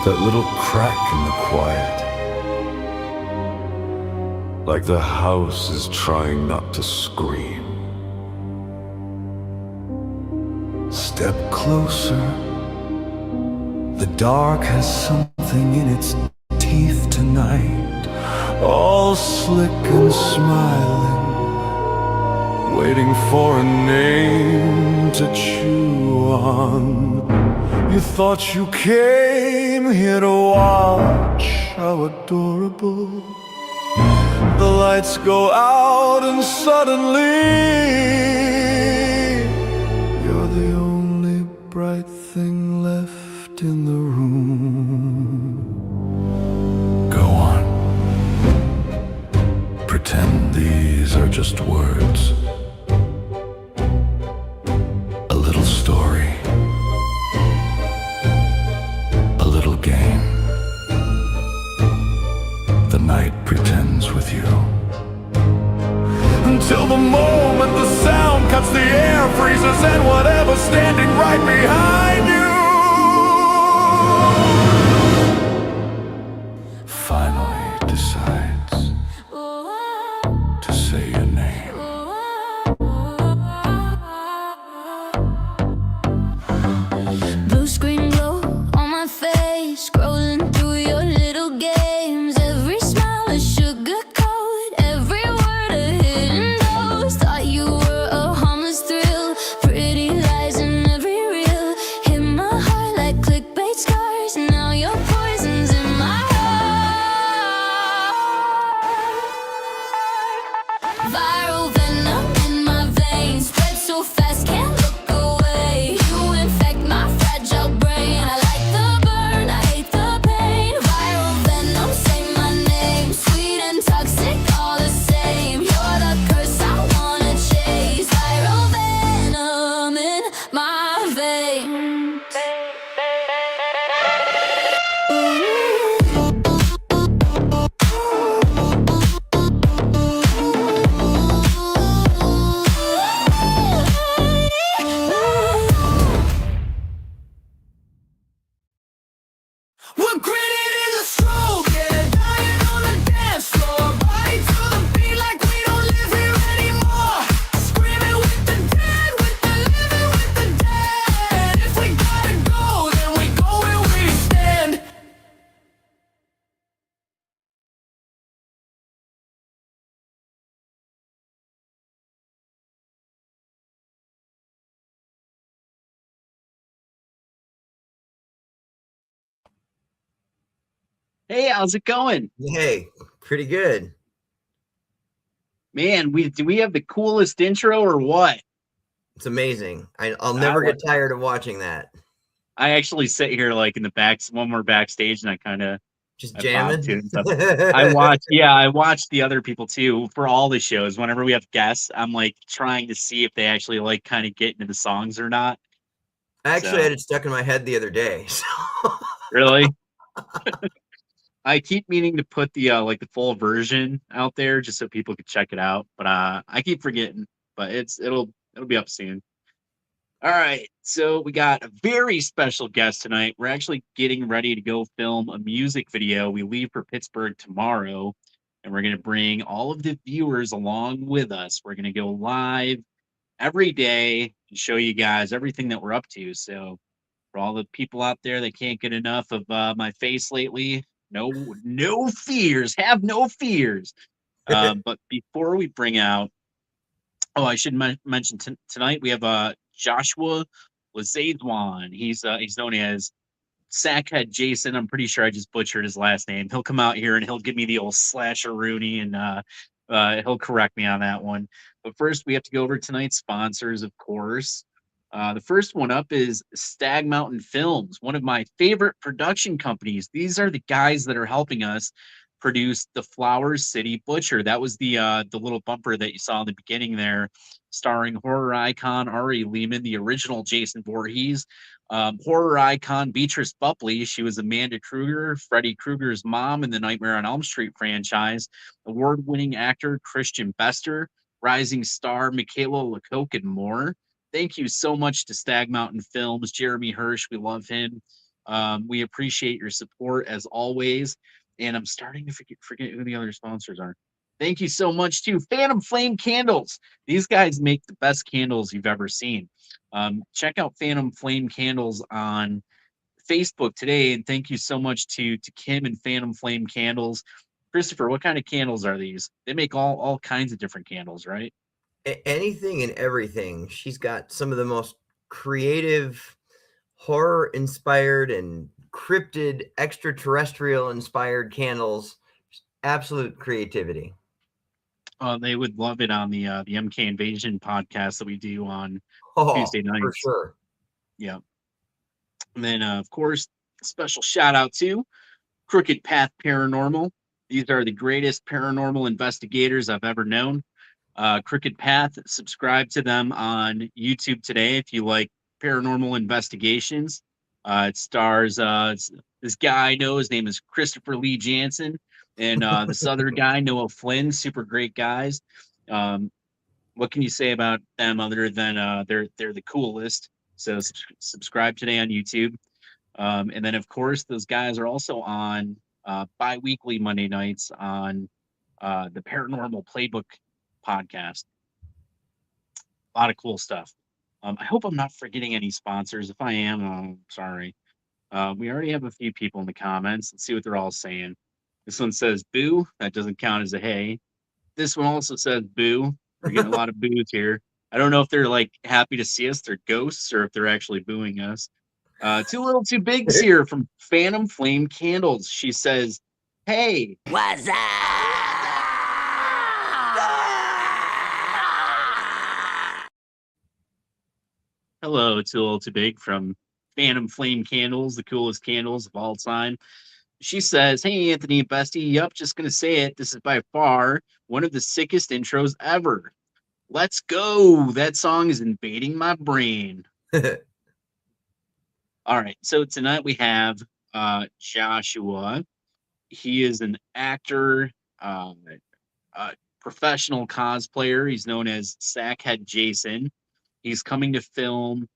That little crack in the quiet, like the house is trying not to scream. Step closer. The dark has something in its teeth tonight, all slick and smiling, waiting for a name to chew on. You thought you came here to watch, how adorable. The lights go out and suddenly you're the only bright thing left in the room. Go on. Pretend these are just words. A little story. A little game. The night pretends with you. Until the moment the sound cuts the air, freezes, and whatever's standing right behind you finally decides to say your name. Blue screen glow on my face, scrolling through your little games. Every smile a sugar coat, every word a hidden dose. Thought you were a harmless thrill, pretty lies in every reel. Hit my heart like clickbait scars, now your poison's in my heart. Viral venom in my veins, spread so fast, can't look away. You infect my fragile brain. I like the burn, I hate the pain. Viral venom, say my name. Sweet and toxic, all the same. You're the curse I wanna chase. Viral venom in my veins. We're gritted in the stroke, yeah, dying on the dance floor. Body to the beat like we don't live here anymore. Screaming with the dead, with the living, with the dead. If we gotta go, then we go where we stand. Hey, how's it going? Hey, pretty good. Man, do we have the coolest intro or what? It's amazing. I'll never get tired of watching that. I actually sit here like in the back when we're backstage and I kind of Just bob jamming. to it and stuff. I watch the other people too for all the shows. Whenever we have guests, I'm like trying to see if they actually like kind of get into the songs or not. I actually So- had it stuck in my head the other day. So. Really? I keep meaning to put the like the full version out there just so people could check it out, but I keep forgetting. But it'll be up soon. All right, so we got a very special guest tonight. We're actually getting ready to go film a music video. We leave for Pittsburgh tomorrow, and we're going to bring all of the viewers along with us. We're going to go live every day and show you guys everything that we're up to. So, for all the people out there that can't get enough of my face lately, no fears. Have no fears. But before we bring out, I should mention tonight we have Joshua Lazadwan. He's known as Sackhead Jason. I'm pretty sure I just butchered his last name. He'll come out here and he'll give me the old slasher Rooney and he'll correct me on that one. But first, we have to go over tonight's sponsors, of course. The first one up is Stag Mountain Films, one of my favorite production companies. These are the guys that are helping us produce the Flower City Butcher. That was the little bumper that you saw in the beginning there, starring horror icon Ari Lehman, the original Jason Voorhees, horror icon Beatrice Bupley. She was Amanda Kruger, Freddy Krueger's mom in the Nightmare on Elm Street franchise. Award-winning actor Christian Bester, rising star Michaela Lecoq, and more. Thank you so much to Stag Mountain Films. Jeremy Hirsch, we love him. We appreciate your support as always. And I'm starting to forget who the other sponsors are. Thank you so much to Phantom Flame Candles. These guys make the best candles you've ever seen. Check out Phantom Flame Candles on Facebook today, and thank you so much to Kim and Phantom Flame Candles. Christopher, what kind of candles are these? They make all kinds of different candles, right? Anything and everything. She's got some of the most creative, horror inspired and cryptid, extraterrestrial inspired candles. Absolute creativity. They would love it on the MK Invasion podcast that we do on Tuesday For nights. sure. Yeah. And then, of course, special shout out to Crooked Path Paranormal. These are the greatest paranormal investigators I've ever known. Crooked Path, subscribe to them on YouTube today if you like paranormal investigations. It stars this guy I know, his name is Christopher Lee Jansen, and this other guy, Noah Flynn, super great guys. What can you say about them other than they're the coolest? So subscribe today on YouTube. And then, of course, those guys are also on bi-weekly Monday nights on the Paranormal Playbook podcast. A lot of cool stuff. I hope I'm not forgetting any sponsors. If I am, I'm sorry. We already have a few people in the comments. Let's see what they're all saying. This one says boo. That doesn't count as a hey. This one also says boo. We're getting a lot of boos here. I don't know if they're like happy to see us, they're ghosts, or if they're actually booing us. Too little, too bigs here from Phantom Flame Candles. She says, "Hey, What's up? hello, too little, too big" from Phantom Flame Candles, the coolest candles of all time. She says, "Hey, Anthony and Bestie. Yup, just gonna say it. This is by far one of the sickest intros ever. Let's go. That song is invading my brain." All right, so tonight we have Joshua. He is an actor, a professional cosplayer. He's known as Sackhead Jason. He's coming to film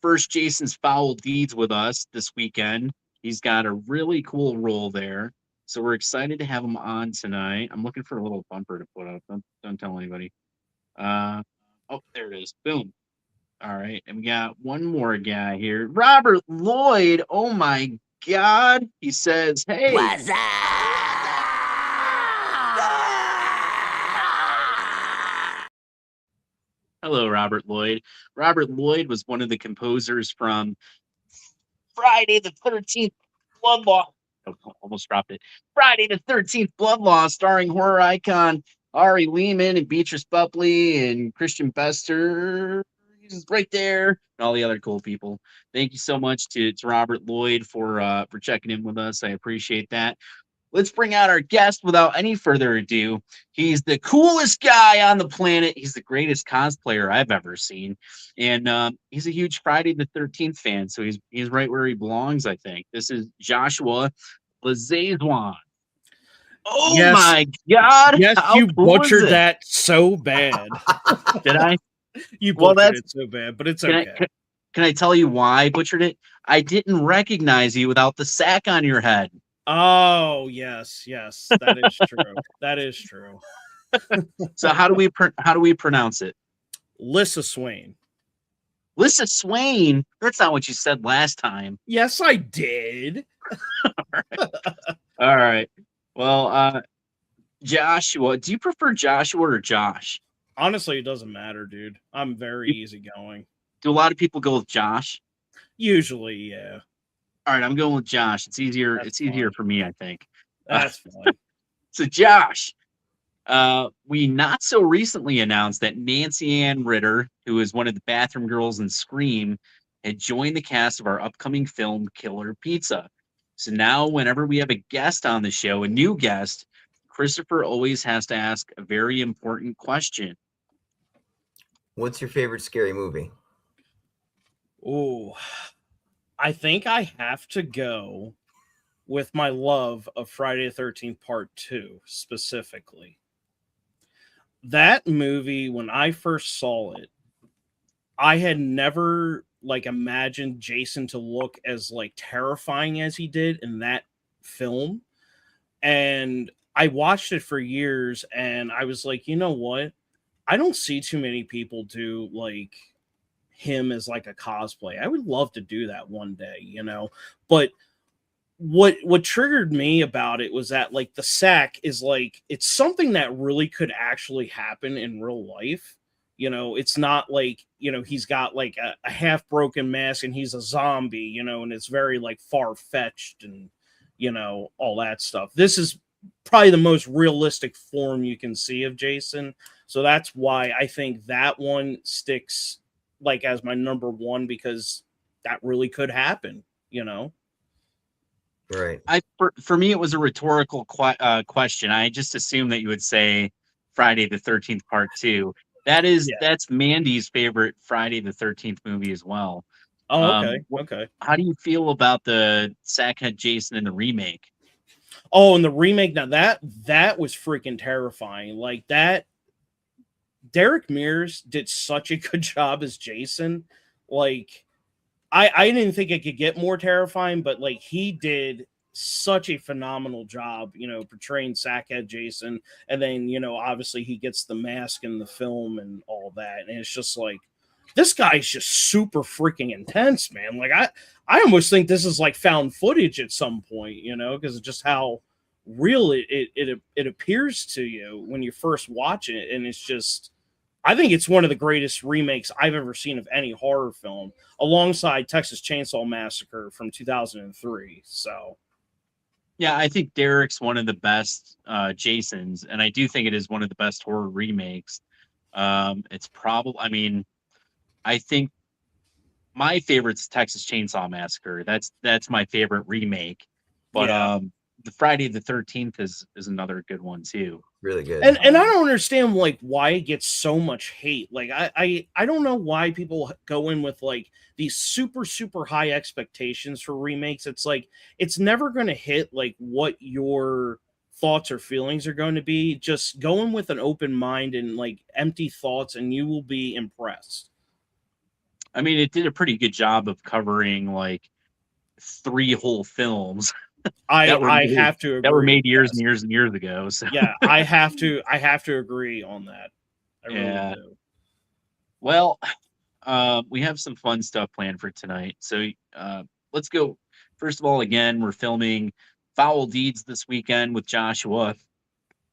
first Jason's Foul Deeds with us this weekend. He's got a really cool role there. So we're excited to have him on tonight. I'm looking for a little bumper to put up. Don't tell anybody. Oh, there it is. Boom. All right. And we got one more guy here. Robert Lloyd. Oh my God. He says, "Hey, What's up? hello, Robert Lloyd." Robert Lloyd was one of the composers from Friday the 13th Blood Law. Oh, almost dropped it. Friday the 13th Blood Law, starring horror icon Ari Lehman and Beatrice Buckley and Christian Bester. He's right there, and all the other cool people. Thank you so much to Robert Lloyd for checking in with us. I appreciate that. Let's bring out our guest without any further ado. He's the coolest guy on the planet. He's the greatest cosplayer I've ever seen. And he's a huge Friday the 13th fan, so he's right where he belongs, I think. This is Joshua Lazazuan. Oh Yes. my God. Yes, how you cool is butchered it? that so bad. Did I? You Well, butchered that's- it so bad, but it's Can okay. can I tell you why I butchered it? I didn't recognize you without the sack on your head. Oh, yes, that is true. That is true. So how do we pronounce it? Lissa Swain. Lissa Swain. That's not what you said last time. Yes, I did. All right. Well, Joshua, do you prefer Joshua or Josh? Honestly, it doesn't matter, dude. I'm very easygoing. Do a lot of people go with Josh? Usually, yeah. All right, I'm going with Josh. It's easier. That's It's easier fine. for me, I think. That's fine. So, Josh, we not so recently announced that Nancy Ann Ritter, who is one of the bathroom girls in Scream, had joined the cast of our upcoming film Killer Pizza. So now, whenever we have a guest on the show, a new guest, Christopher always has to ask a very important question. What's your favorite scary movie? Oh, I think I have to go with my love of Friday the 13th Part 2 specifically. That movie, when I first saw it, I had never like imagined Jason to look as like terrifying as he did in that film. And I watched it for years and I was like, you know what? I don't see too many people do like him as like a cosplay. I would love to do that one day, you know. But what triggered me about it was that like the sack is like it's something that really could actually happen in real life. You know, it's not like, you know, he's got like a half broken mask and he's a zombie, you know, and it's very like far fetched and, you know, all that stuff. This is probably the most realistic form you can see of Jason. So that's why I think that one sticks like as my number one, because that really could happen, you know? Right. For me, it was a rhetorical question. I just assumed that you would say Friday the 13th Part Two. Yeah. That's Mandy's favorite Friday the 13th movie as well. Oh, okay. Okay. How do you feel about the Sackhead Jason in the remake? Oh, and the remake, now that was freaking terrifying. Like that, Derek Mears did such a good job as Jason. Like I didn't think it could get more terrifying, but like he did such a phenomenal job, you know, portraying Sackhead Jason. And then, you know, obviously he gets the mask in the film and all that. And it's just like, this guy's just super freaking intense, man. Like I almost think this is like found footage at some point, you know, because of just how real it appears to you when you first watch it. And it's just, I think it's one of the greatest remakes I've ever seen of any horror film, alongside Texas Chainsaw Massacre from 2003. So, Yeah, I think Derek's one of the best Jasons, and I do think it is one of the best horror remakes. It's probably, I mean, I think my favorite's Texas Chainsaw Massacre. That's my favorite remake. But yeah. the Friday the 13th is another good one too. Really good. And I don't understand like why it gets so much hate. Like I don't know why people go in with like these super high expectations for remakes. It's like it's never going to hit like what your thoughts or feelings are going to be. Just go in with an open mind and like empty thoughts and you will be impressed. I mean, it did a pretty good job of covering like 3 whole films I have to agree. that were made years Yes. and years and years ago. So Yeah, I have to agree on that. I really yeah. do. Well, we have some fun stuff planned for tonight. So let's go. First of all, again, we're filming Foul Deeds this weekend with Joshua.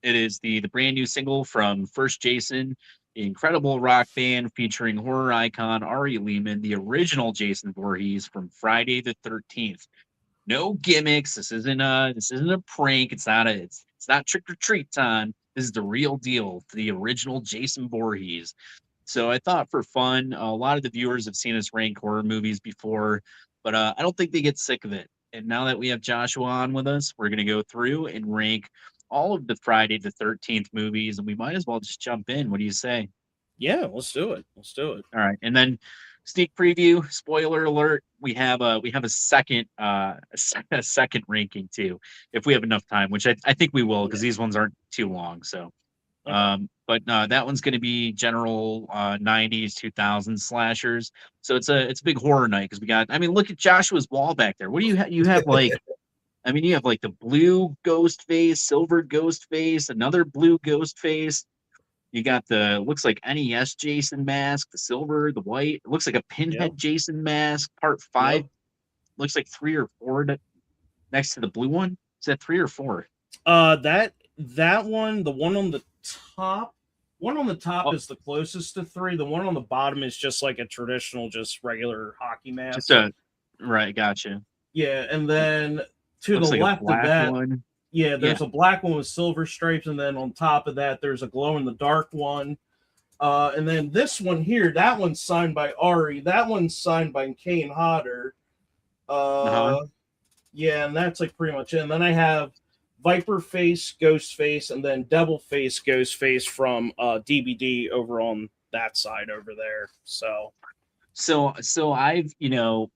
It is the brand new single from First Jason, the incredible rock band featuring horror icon Ari Lehman, the original Jason Voorhees from Friday the 13th. No gimmicks. This isn't a prank. It's not trick or treat time. This is the real deal, the original Jason Voorhees. So I thought for fun, a lot of the viewers have seen us rank horror movies before, but I don't think they get sick of it. And now that we have Joshua on with us, we're going to go through and rank all of the Friday the 13th movies, and we might as well just jump in. What do you say? Yeah, let's do it. Let's do it. All right. And then sneak preview, spoiler alert, we have a second a second ranking too, if we have enough time, which I think we will, because these ones aren't too long. So but that one's going to be general 90s 2000s slashers. So it's a big horror night, because we got, I mean, look at Joshua's wall back there. What do you have like, I mean, you have like the blue ghost face, silver ghost face, another blue ghost face. You got the, looks like NES Jason mask, the silver, the white. It looks like a Pinhead Jason mask, part 5. Yep. Looks like 3 or 4 next to the blue one. Is that 3 or 4? That one, the one on the top, is the closest to 3. The one on the bottom is just like a traditional, just regular hockey mask. Right, gotcha. Yeah, and then to Looks the like a left of black that, one. yeah, there's a black one with silver stripes, and then on top of that, there's a glow in the dark one. And then this one here, that one's signed by Ari. That one's signed by Kane Hodder. Yeah, and that's like pretty much it. And then I have Viper Face, Ghost Face, and then Devil Face, Ghost Face from DBD over on that side over there. So I've,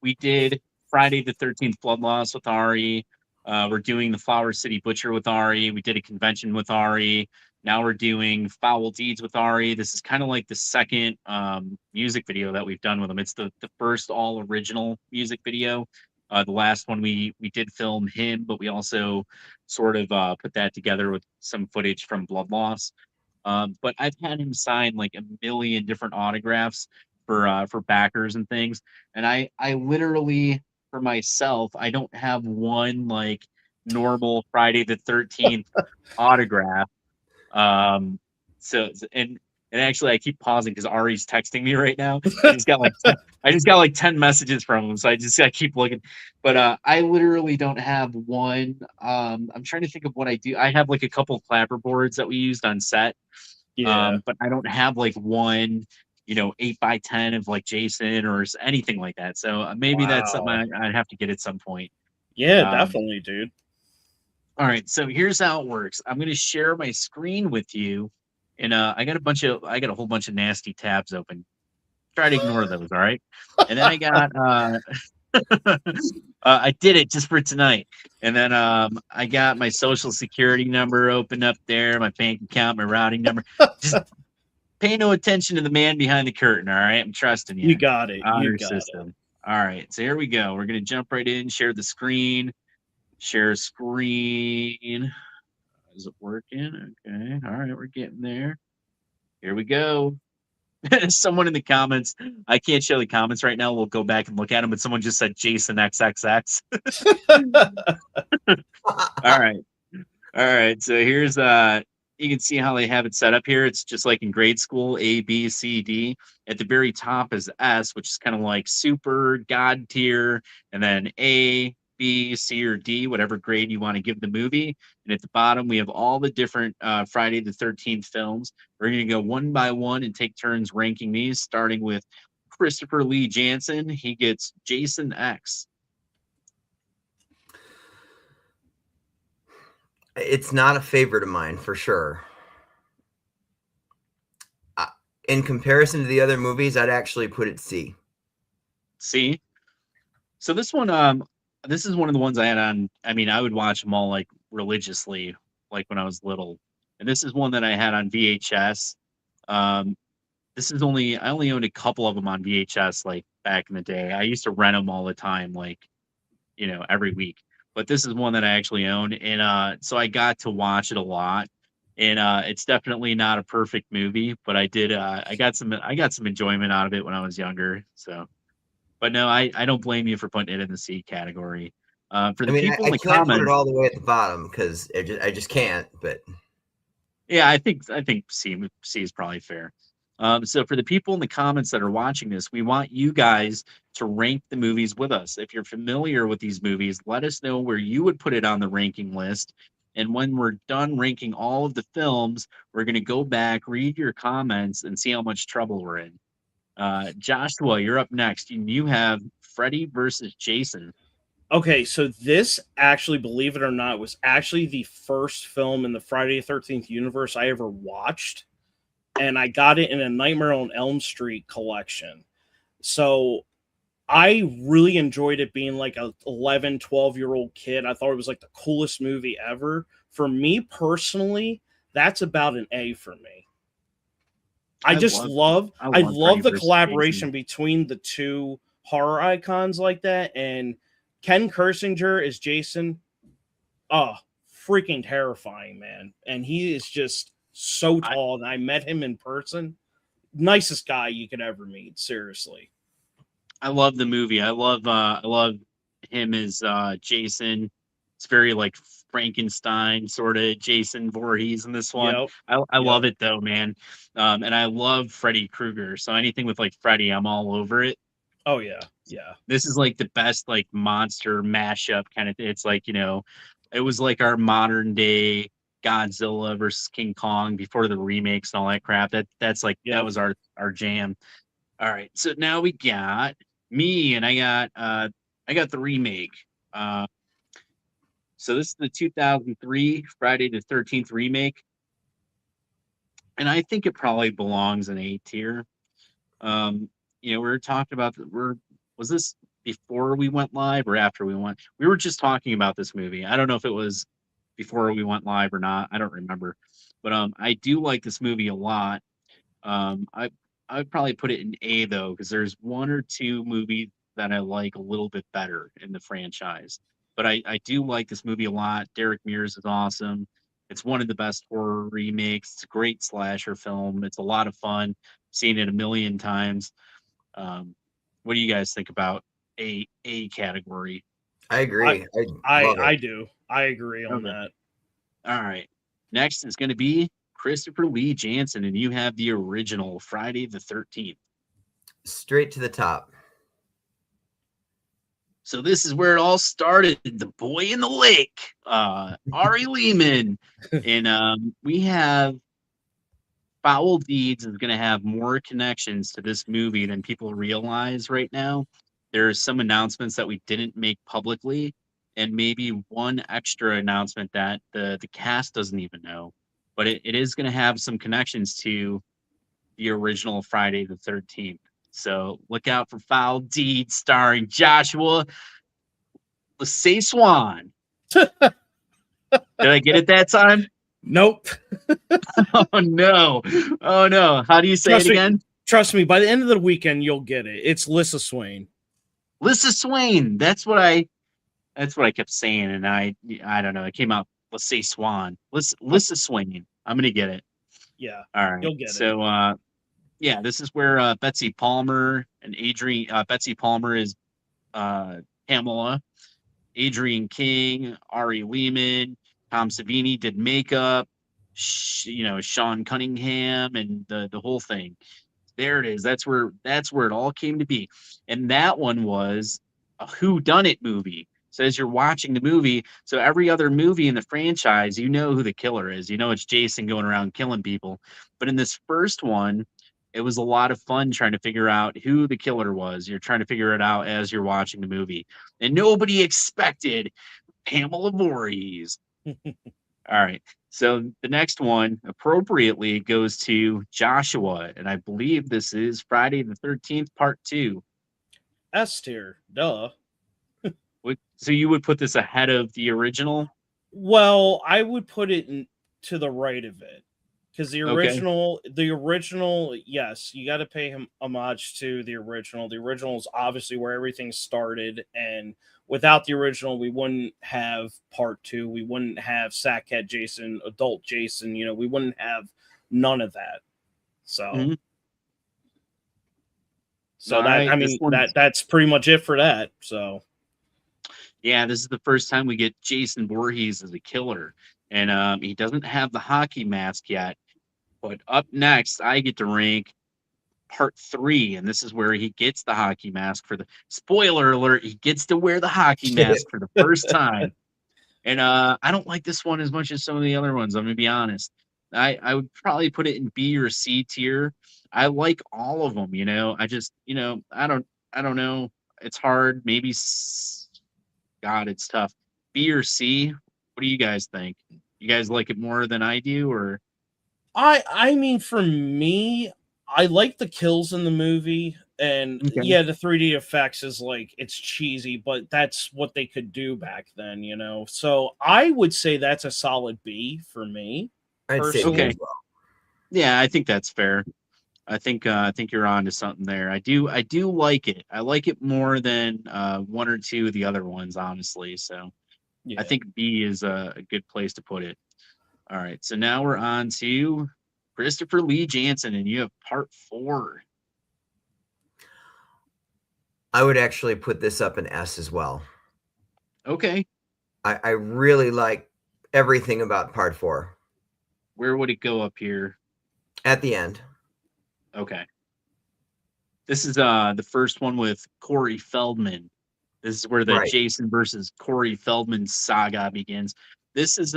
we did Friday the 13th Blood Loss with Ari. We're doing the Flower City Butcher with Ari. We did a convention with Ari. Now we're doing Foul Deeds with Ari. This is kind of like the second music video that we've done with him. It's the first all original music video. The last one we did film him, but we also sort of put that together with some footage from Blood Loss. But I've had him sign like a million different autographs for backers and things. And I literally for myself, I don't have one like normal Friday the 13th autograph. Um, and actually I keep pausing because Ari's texting me right now. I just got like 10 messages from him, so I just gotta keep looking. But I literally don't have one. I'm trying to think of what I do. I have like a couple clapper boards that we used on set. Yeah. But I don't have like one, 8x10 of like Jason or anything like that. So maybe that's something Wow. I'd have to get at some point. Yeah, Um, definitely, dude. all right, so here's how it works. I'm gonna share my screen with you, and I got a whole bunch of nasty tabs open. Try to ignore those, all right? And then I got I did it just for tonight. And then I got my social security number open up there, my bank account, my routing number. Just pay no attention to the man behind the curtain, all right? I'm trusting you. You got it. You Honor got it. system. All right, so here we go. We're gonna jump right in, share the screen. Share screen. Is it working? Okay. All right, we're getting there. Here we go. Someone in the comments, I can't show the comments right now. We'll go back and look at them, but someone just said Jason XXX. All right. All right. So here's you can see how they have it set up here. It's just like in grade school, A, B, C, D. At the very top is S, which is kind of like super God tier, and then A, B, C, or D, whatever grade you want to give the movie. And at the bottom, we have all the different Friday the 13th films. We're going to go one by one and take turns ranking these, starting with Christopher Lee Jansen. He gets Jason X. It's not a favorite of mine for sure. In comparison to the other movies, I'd actually put it C. C. So this one, this is one of the ones I had on. I mean, I would watch them all like religiously, like when I was little. And this is one that I had on VHS. Um, I only owned a couple of them on VHS, like back in the day. I used to rent them all the time, like every week. But this is one that I actually own, and so I got to watch it a lot. And it's definitely not a perfect movie, but I got some enjoyment out of it when I was younger. So, but no, I don't blame you for putting it in the C category. For the people in I the can't put it comments, all the way at the bottom because I just can't. But yeah, I think C is probably fair. So for the people in the comments that are watching this, we want you guys to rank the movies with us. If you're familiar with these movies, let us know where you would put it on the ranking list. And when we're done ranking all of the films, we're going to go back, read your comments, and see how much trouble we're in. Joshua, you're up next. You have Freddy versus Jason. Okay, so this actually, believe it or not, was actually the first film in the Friday the 13th universe I ever watched. And I got it in a Nightmare on Elm Street collection. So I really enjoyed it being like a 11, 12-year-old kid. I thought it was like the coolest movie ever. For me personally, that's about an A for me. I love Freddy the versus collaboration Jason. between the two horror icons like that, and Ken Kersinger is Jason. Oh, freaking terrifying, man. And he is just so tall. And I met him in person. Nicest guy you could ever meet, seriously. I love the movie. I love him as Jason. It's very like Frankenstein sort of Jason Voorhees in this one. Yep. I Yep. love it though, man. And I love Freddy Krueger. So anything with like Freddy, I'm all over it. Oh yeah. Yeah. This is like the best like monster mashup kind of. It's like it was like our modern day Godzilla versus King Kong before the remakes and all that crap. That's like that Yep. was our jam. All right, so now we got me, and I got the remake. So this is the 2003 Friday the 13th remake, and I think it probably belongs in A tier. We were talking about was this before we went live or after we went? We were just talking about this movie. I don't know if it was before we went live or not. I don't remember. But I do like this movie a lot. I would probably put it in A though, because there's one or two movies that I like a little bit better in the franchise. But I do like this movie a lot. Derek Mears is awesome. It's one of the best horror remakes. It's a great slasher film. It's a lot of fun. Seen it a million times. What do you guys think about A category? I agree. I love I it. do. I agree on Okay. that. All right. Next is going to be Christopher Lee Jansen, and you have the original Friday the 13th. Straight to the top. So this is where it all started. The Boy in the Lake, Ari Lehman, and we have Foul Deeds is going to have more connections to this movie than people realize right now. There's some announcements that we didn't make publicly, and maybe one extra announcement that the cast doesn't even know. But it is going to have some connections to the original Friday the 13th. So look out for Foul Deeds starring Joshua Say Swan. Did I get it that time? Nope. Oh no. Oh no. How do you say Trust it me. again? Trust me, by the end of the weekend, you'll get it. It's Lissa Swain. Lissa Swain. That's what I kept saying, and I don't know. It came out. Let's say Swan. Lissa Swain. I'm gonna get it. Yeah, All right. you'll get it. So yeah, this is where Betsy Palmer and Adrian Betsy Palmer is Pamela. Adrian King, Ari Lehman, Tom Savini did makeup, Sean Cunningham, and the whole thing. There it is. That's where it all came to be. And that one was a whodunit movie. So as you're watching the movie, so every other movie in the franchise, you know who the killer is. You know it's Jason going around killing people. But in this first one, it was a lot of fun trying to figure out who the killer was. You're trying to figure it out as you're watching the movie. And nobody expected Pamela Voorhees. All right. So the next one appropriately goes to Joshua. And I believe this is Friday the 13th, part 2. S tier. Duh. So you would put this ahead of the original? Well, I would put it to the right of it. Because the Okay. original, yes, you got to pay him homage to the original. The original is obviously where everything started, and without the original, we wouldn't have part 2. We wouldn't have Sackhead Jason, adult Jason. We wouldn't have none of that. So, Mhm. so that that's pretty much it for that. So, yeah, this is the first time we get Jason Voorhees as a killer, and he doesn't have the hockey mask yet. But up next, I get to rank part 3, and this is where he gets the hockey mask for the spoiler alert. He gets to wear the hockey mask for the first time, and I don't like this one as much as some of the other ones. I'm gonna be honest. I would probably put it in B or C tier. I like all of them. I just I don't know. It's hard. Maybe God, it's tough. B or C. What do you guys think? You guys like it more than I do, or? I mean, for me, I like the kills in the movie, and Okay. yeah, the 3D effects is like it's cheesy, but that's what they could do back then, So I would say that's a solid B for me. I'd say Personally. B Okay. as well. Yeah, I think that's fair. I think you're on to something there. I do like it. I like it more than one or two of the other ones, honestly. So Yeah. I think B is a good place to put it. All right, so now we're on to Christopher Lee Jansen, and you have part 4. I would actually put this up in S as well. Okay, I really like everything about part 4. where would it go up here? At the end. Okay, this is the first one with Corey Feldman. This is where the Right. Jason versus Corey Feldman saga begins. This is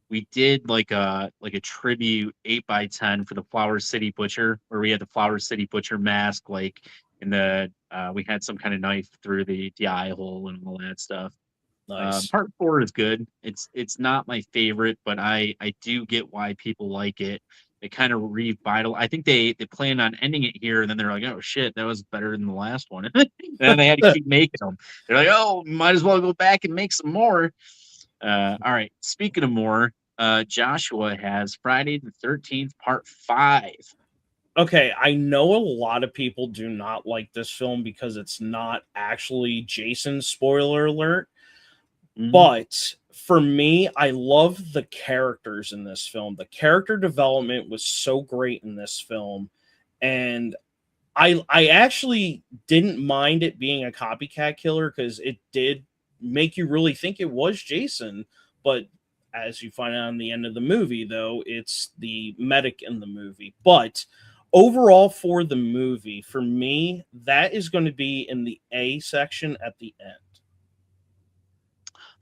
we did like a tribute 8x10 for the Flower City Butcher, where we had the Flower City Butcher mask, like in the we had some kind of knife through the eye hole and all that stuff. Nice. Part 4 is good. It's not my favorite, but I do get why people like it. They kind of revital. I think they plan on ending it here, and then they're like, oh shit, that was better than the last one. And then they had to keep making them. They're like, oh, might as well go back and make some more. All right. Speaking of more, Joshua has Friday the 13th, Part 5. Okay, I know a lot of people do not like this film because it's not actually Jason, spoiler alert. Mhm. But for me, I love the characters in this film. The character development was so great in this film. And I actually didn't mind it being a copycat killer because it did make you really think it was Jason. But as you find out in the end of the movie, though, it's the medic in the movie. But overall, for the movie, for me, that is going to be in the A section at the end.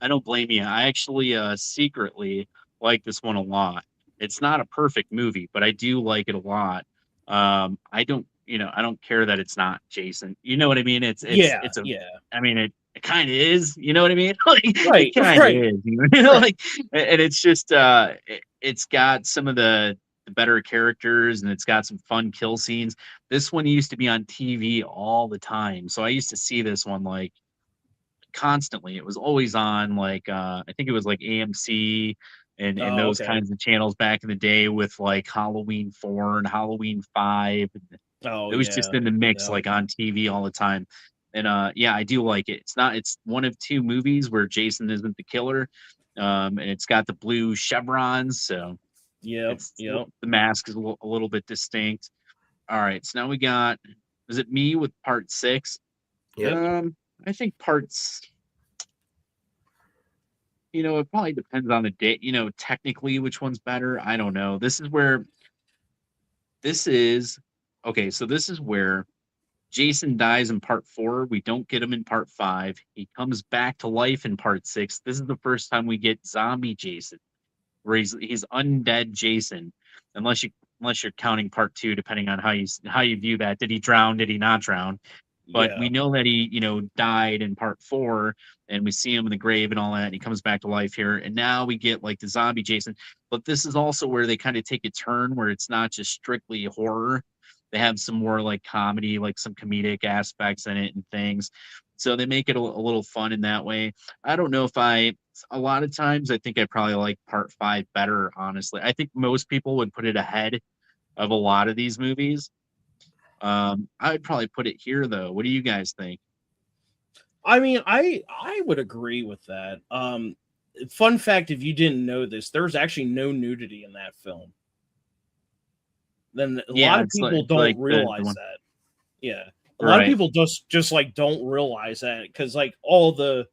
I don't blame you. I actually secretly like this one a lot. It's not a perfect movie, but I do like it a lot. I don't, I don't care that it's not Jason. You know what I mean? Yeah, It's a, yeah. I mean, it kind of is. You know what I mean? Like it Right, kind of right, is. right. Like, and it's just, it's got some of the better characters, and it's got some fun kill scenes. This one used to be on TV all the time, so I used to see this one like constantly. It was always on like I think it was like AMC and Oh, those okay. kinds of channels back in the day with like Halloween 4 and Halloween 5. Oh, It was just yeah. in the mix Yeah. like on TV all the time. And yeah, I do like it. It's one of two movies where Jason isn't the killer. And it's got the blue chevrons, so Yep. Yep. the mask is a little bit distinct. All right, so now we got, is it me with part 6? Yep. Um I think parts, it probably depends on the day, technically which one's better. I don't know. This is okay, so this is where Jason dies in part 4. We don't get him in part 5. He comes back to life in part 6. This is the first time we get zombie Jason, where he's undead Jason, unless you're counting part 2, depending on how you view that. Did he drown? Did he not drown? But Yeah. we know that he, died in part 4, and we see him in the grave and all that, and he comes back to life here. And now we get like the zombie Jason. But this is also where they kind of take a turn where it's not just strictly horror. They have some more like comedy, like some comedic aspects in it and things. So they make it a little fun in that way. I don't know if a lot of times I think I probably like part 5 better, honestly. I think most people would put it ahead of a lot of these movies. I would probably put it here though. What do you guys think? I mean, I would agree with that. Fun fact, if you didn't know this, there's actually no nudity in that film. Then a lot Yeah, of people it's don't like the realize one, that. Yeah, a lot of right. people just like don't realize that because like all the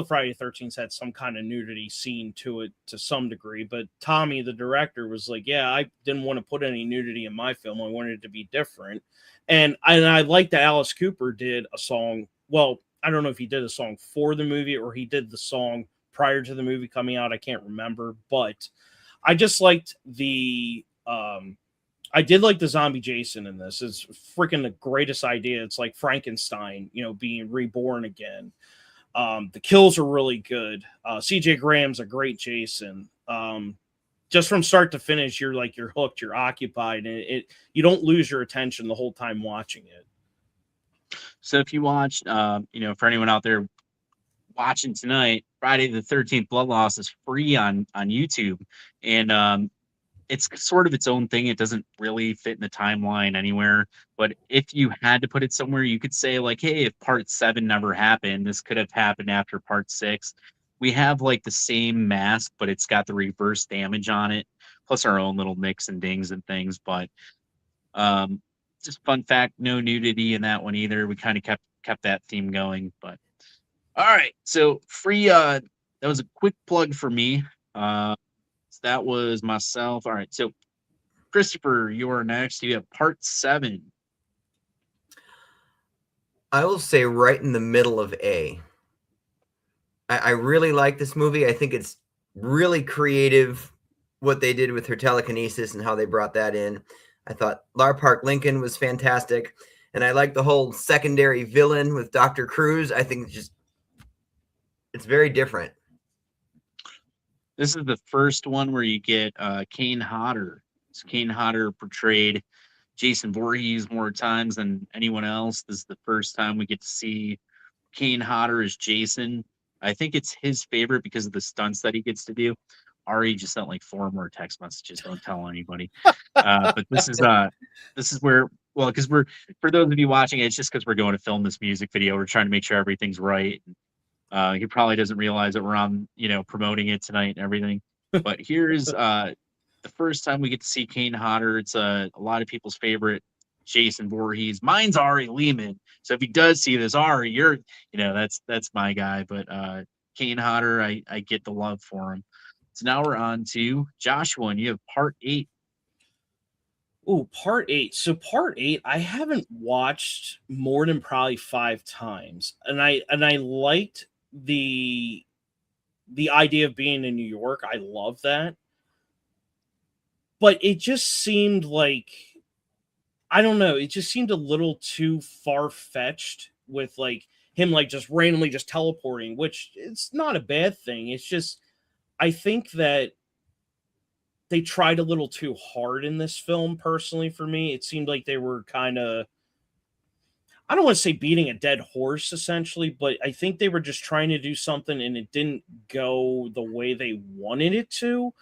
Friday 13th had some kind of nudity scene to it to some degree. But Tommy, the director, was like, "Yeah, I didn't want to put any nudity in my film. I wanted it to be different." And I like that Alice Cooper did a song. Well, I don't know if he did a song for the movie or he did the song prior to the movie coming out. I can't remember, but I just liked the I did like the zombie Jason in this. It's freaking the greatest idea. It's like Frankenstein, being reborn again. The kills are really good. CJ Graham's a great Jason. Just from start to finish, you're hooked, you're occupied, and you don't lose your attention the whole time watching it. So if you watched, for anyone out there watching tonight, Friday the 13th Blood Loss is free on YouTube, and it's sort of its own thing. It doesn't really fit in the timeline anywhere. But if you had to put it somewhere, you could say like, hey, if part 7 never happened, this could have happened after part 6. We have like the same mask, but it's got the reverse damage on it, plus our own little nicks and dings and things. But um, just fun fact, no nudity in that one either. We kind of kept that theme going. But all right, so free. That was a quick plug for me. So that was myself. All right, so Christopher, you're next. You have part 7. I will say right in the middle of A. I really like this movie. I think it's really creative what they did with her telekinesis and how they brought that in. I thought Lar Park Lincoln was fantastic. And I like the whole secondary villain with Dr. Cruz. I think it's very different. This is the first one where you get Kane Hodder. So Kane Hodder portrayed Jason Voorhees more times than anyone else. This is the first time we get to see Kane Hodder as Jason. I think it's his favorite because of the stunts that he gets to do. Ari just sent like 4 more text messages. Don't tell anybody. But this is where, well, because we're, for those of you watching, it's just because we're going to film this music video. We're trying to make sure everything's right. He probably doesn't realize that we're on, promoting it tonight and everything. But here's the first time we get to see Kane Hodder. It's a lot of people's favorite Jason Voorhees. Mine's Ari Lehman. So if he does see this, Ari, you're, that's my guy. But Kane Hodder, I get the love for him. So now we're on to Joshua, and you have part 8. Oh, part 8. So part 8, I haven't watched more than probably 5 times, and I liked the idea of being in New York. I love that, but it just seemed like, I don't know, it just seemed a little too far fetched with like him like just randomly just teleporting, which it's not a bad thing. It's just, I think that they tried a little too hard in this film. Personally, for me, it seemed like they were kind of, I don't want to say beating a dead horse essentially, but I think they were just trying to do something and it didn't go the way they wanted it to.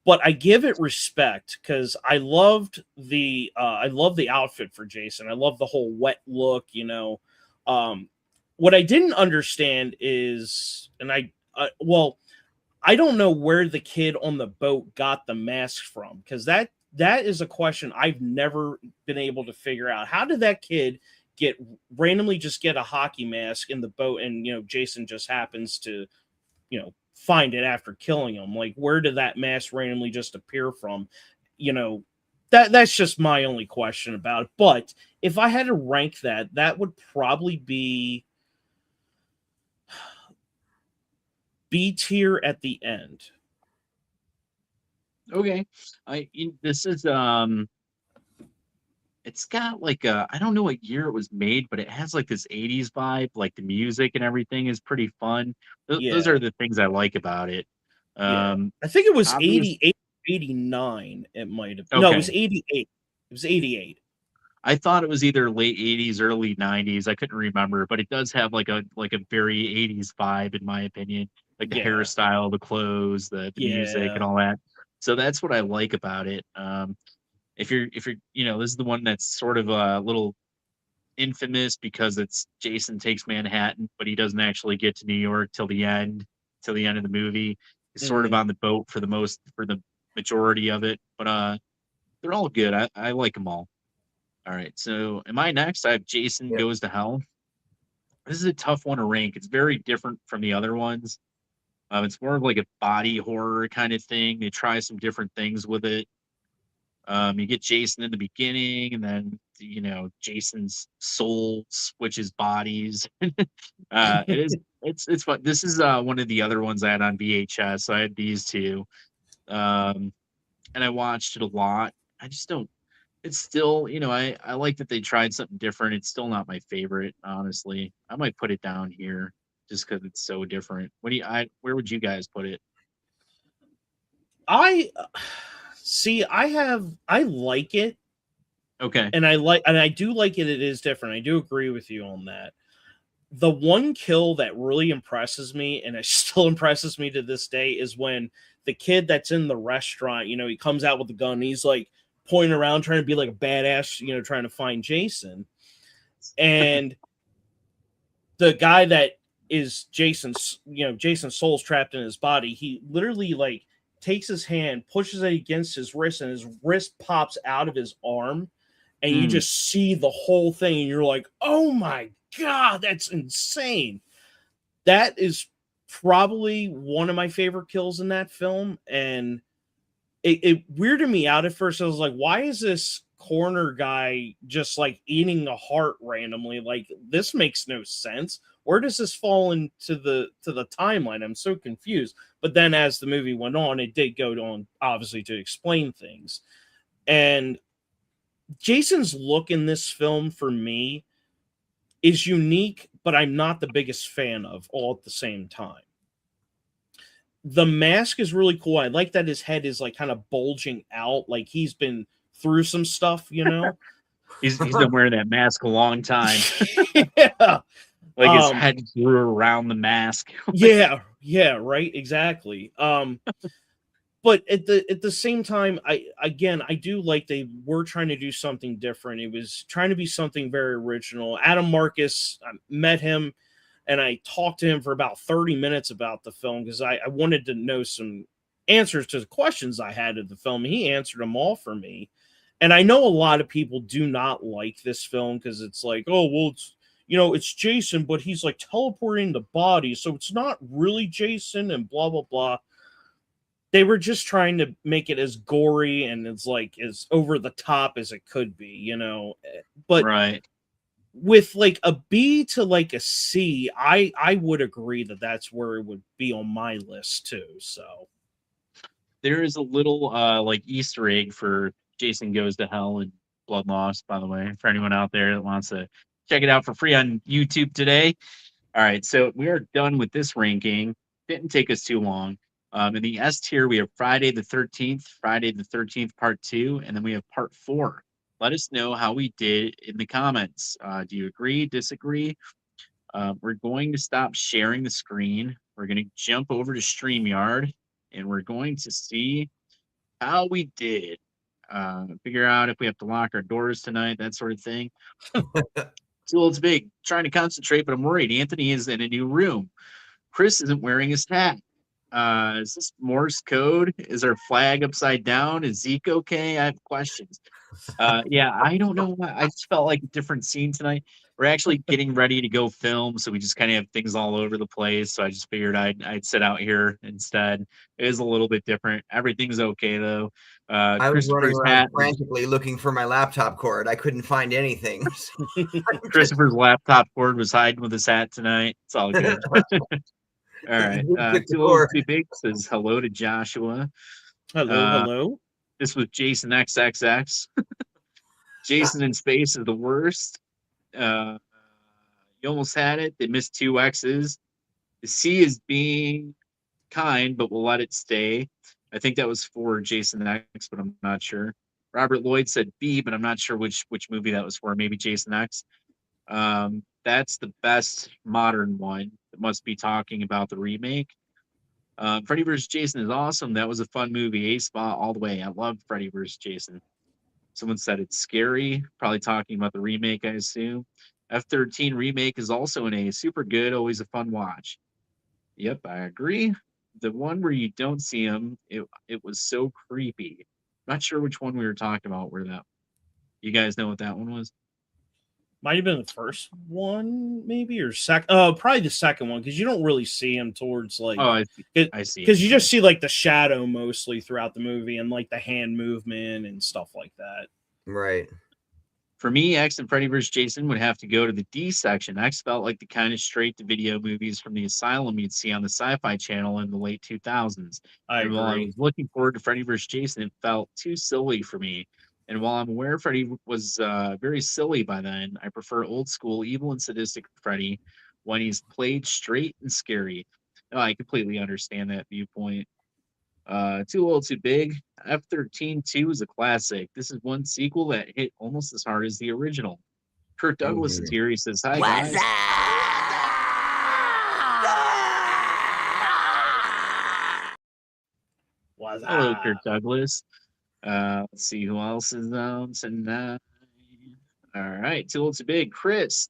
But I give it respect because I loved the outfit for Jason. I love the whole wet look, What I didn't understand is, and I don't know where the kid on the boat got the mask from, because that is a question I've never been able to figure out. How did that kid randomly get a hockey mask in the boat, and Jason just happens to find it after killing him? Like, where did that mask randomly just appear from? That's just my only question about it. But if I had to rank that would probably be B tier at the end. Okay. This is it's got like I don't know what year it was made, but it has like this 80s vibe. Like the music and everything is pretty fun. Those Yeah. are the things I like about it. Yeah. I think it was obvious- 88, 89. It might have. No, it was 88. It was 88. I thought it was either late 80s, early 90s. I couldn't remember, but it does have like a very 80s vibe in my opinion. Like the Yeah. hairstyle, the clothes, the music Yeah. and all that. So that's what I like about it. If you're this is the one that's sort of a little infamous because it's Jason takes Manhattan, but he doesn't actually get to New York till the end of the movie. He's sort of on the boat for the majority of it, but they're all good. I like them all. All right, so am I next? I have Jason Yep. Goes to Hell. This is a tough one to rank. It's very different from the other ones. It's more of like a body horror kind of thing. They try some different things with it. You get Jason in the beginning, and then Jason's soul switches bodies. It's fun. This is one of the other ones I had on VHS. So I had these two, and I watched it a lot. I just don't. It's still, I like that they tried something different. It's still not my favorite, honestly. I might put it down here just because it's so different. Where would you guys put it? I like it, Okay. and I do like it. It is different. I do agree with you on that. The one kill that really impresses me, and it still impresses me to this day, is when the kid that's in the restaurant, he comes out with the gun and he's like pointing around trying to be like a badass, trying to find Jason. And the guy that is Jason's soul's trapped in his body. He literally like takes his hand, pushes it against his wrist, and his wrist pops out of his arm. And you just see the whole thing, and you're like, oh my God, that's insane. That is probably one of my favorite kills in that film. And it weirded me out at first. I was like, why is this corner guy just like eating a heart randomly? Like, this makes no sense. Where does this fall into the timeline? I'm so confused. But then as the movie went on, it did go on, obviously, to explain things. And Jason's look in this film, for me, is unique, but I'm not the biggest fan of all at the same time. The mask is really cool. I like that his head is like kind of bulging out, like he's been through some stuff, He's been wearing that mask a long time. Yeah. Like his head grew around the mask. Yeah, right, exactly. but at the same time, I do like they were trying to do something different. It was trying to be something very original. Adam Marcus, I met him and I talked to him for about 30 minutes about the film because I wanted to know some answers to the questions I had of the film. And he answered them all for me. And I know a lot of people do not like this film because it's like, oh, well, it's, you know, it's Jason, but he's like teleporting the body. So it's not really Jason and blah, blah, blah. They were just trying to make it as gory and as like as over the top as it could be, you know. But Right. with like a B to like a C, I would agree that that's where it would be on my list too. So There is a little like Easter egg for Jason Goes to Hell and Blood Loss, by the way, for anyone out there that wants to check it out for free on YouTube today. All right, so we are done with this ranking. Didn't take us too long. In the S tier, we have Friday the 13th Part 2, and then we have Part 4. Let us know how we did in the comments. Do you agree, disagree? We're going to stop sharing the screen. We're going to jump over to StreamYard, and we're going to see how we did. Figure out if we have to lock our doors tonight, that sort of thing. Too It's big. Trying to concentrate, but I'm worried. Anthony is in a new room. Chris isn't wearing his hat. Is this Morse code? Is our flag upside down? Is Zeke okay? I have questions. Yeah, I don't know why. I just felt like a different scene tonight. We're actually getting ready to go film, so we just kind of have things all over the place. So I just figured I'd sit out here instead. It is a little bit different. Everything's okay though. I was running Christopher's around hat, frantically looking for my laptop cord. I couldn't find anything. Christopher's laptop cord was hiding with his hat tonight. It's all good. All right. Took the Too Little cord. Too Big says hello to Joshua. hello, hello. This was Jason XXX. Jason in space is the worst. Uh, you almost had it. They missed two X's. The C is being kind, but we'll let it stay. I think that was for Jason X, but I'm not sure. Robert Lloyd said B, but I'm not sure which movie that was for. Maybe Jason X. That's the best modern one. That must be talking about the remake. Freddy vs. Jason is awesome. That was a fun movie. A spot all the way. I love Freddy vs. Jason. Someone said it's scary. Probably talking about the remake, I assume. F-13 remake is also an A. Super good. Always a fun watch. Yep, I agree. The one where you don't see him, it was so creepy. Not sure which one we were talking about. Where that? You guys know what that one was? Might have been the first one, maybe, or probably the second one, because you don't really see him towards like. Oh, I see. I see. Because you just see like the shadow mostly throughout the movie and like the hand movement and stuff like that. Right. For me, X and Freddy vs. Jason would have to go to the D section. X felt like the kind of straight-to-video movies from the Asylum you'd see on the Sci-Fi Channel in the late 2000s. And while I was looking forward to Freddy vs. Jason, it felt too silly for me. And while I'm aware Freddy was very silly by then, I prefer old-school, evil and sadistic Freddy when he's played straight and scary. No, I completely understand that viewpoint. Too Little Too Big. F-13 2 is a classic. This is one sequel that hit almost as hard as the original. Kurt Douglas is here. He says, hi, guys. Hello, Kurt Douglas. Let's see who else is on tonight. All right, Too Little Too Big. Chris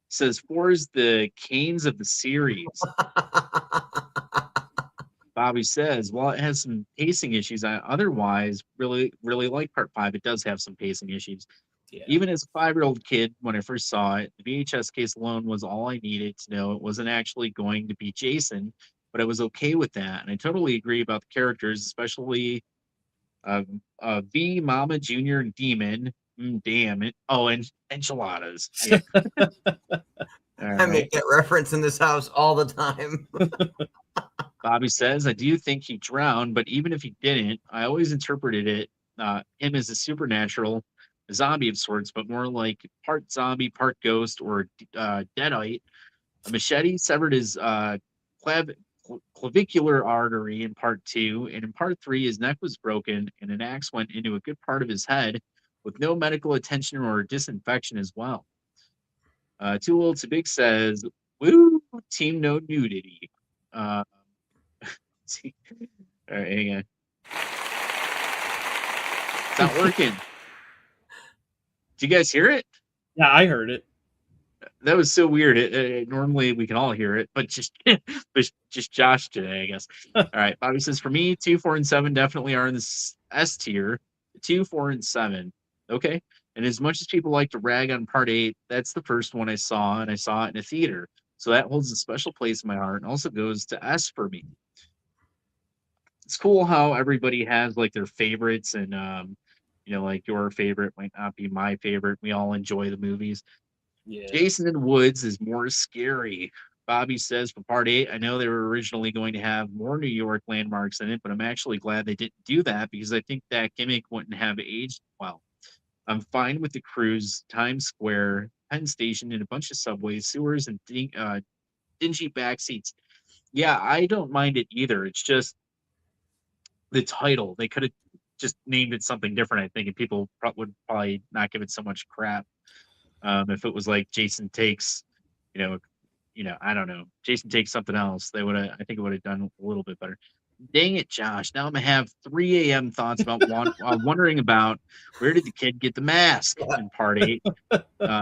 says, 4 is the Canes of the series. Bobby says, while it has some pacing issues, I otherwise really like Part 5. It does have some pacing issues. Yeah. Even as a 5-year-old kid, when I first saw it, the VHS case alone was all I needed to know it wasn't actually going to be Jason, but I was okay with that. And I totally agree about the characters, especially V, Mama, Junior, and Demon. Damn it. Oh, and enchiladas. Yeah. I make that reference in this house all the time. Bobby says, I do think he drowned, but even if he didn't, I always interpreted it, him as a supernatural zombie of sorts, but more like part zombie, part ghost, or deadite. A machete severed his clavicular artery in part 2, and in part 3, his neck was broken, and an axe went into a good part of his head with no medical attention or disinfection as well. Too Little Too Big says, woo, team no nudity. All right, hang on. It's not working. Did you guys hear it? Yeah, I heard it. That was so weird. Normally we can all hear it, but just Josh today, I guess. All right, Bobby says for me, 2, 4, and 7 definitely are in the S tier. 2, 4, and 7. Okay. And as much as people like to rag on part 8, that's the first one I saw, and I saw it in a theater. So that holds a special place in my heart and also goes to S for me. It's cool how everybody has like their favorites, and like your favorite might not be my favorite. We all enjoy the movies. Yeah. Jason in the Woods is more scary. Bobby says for part 8, I know they were originally going to have more New York landmarks in it, but I'm actually glad they didn't do that because I think that gimmick wouldn't have aged well. I'm fine with the cruise, Times Square, Penn Station, and a bunch of subways, sewers, and dingy back seats. Yeah, I don't mind it either. It's just the title. They could have just named it something different, I think, and people would probably not give it so much crap. If it was like Jason Takes, you know, I don't know, Jason Takes something else, they would have. I think it would have done a little bit better. Dang it, Josh! Now I'm gonna have 3 a.m. thoughts about wondering about where did the kid get the mask in part 8.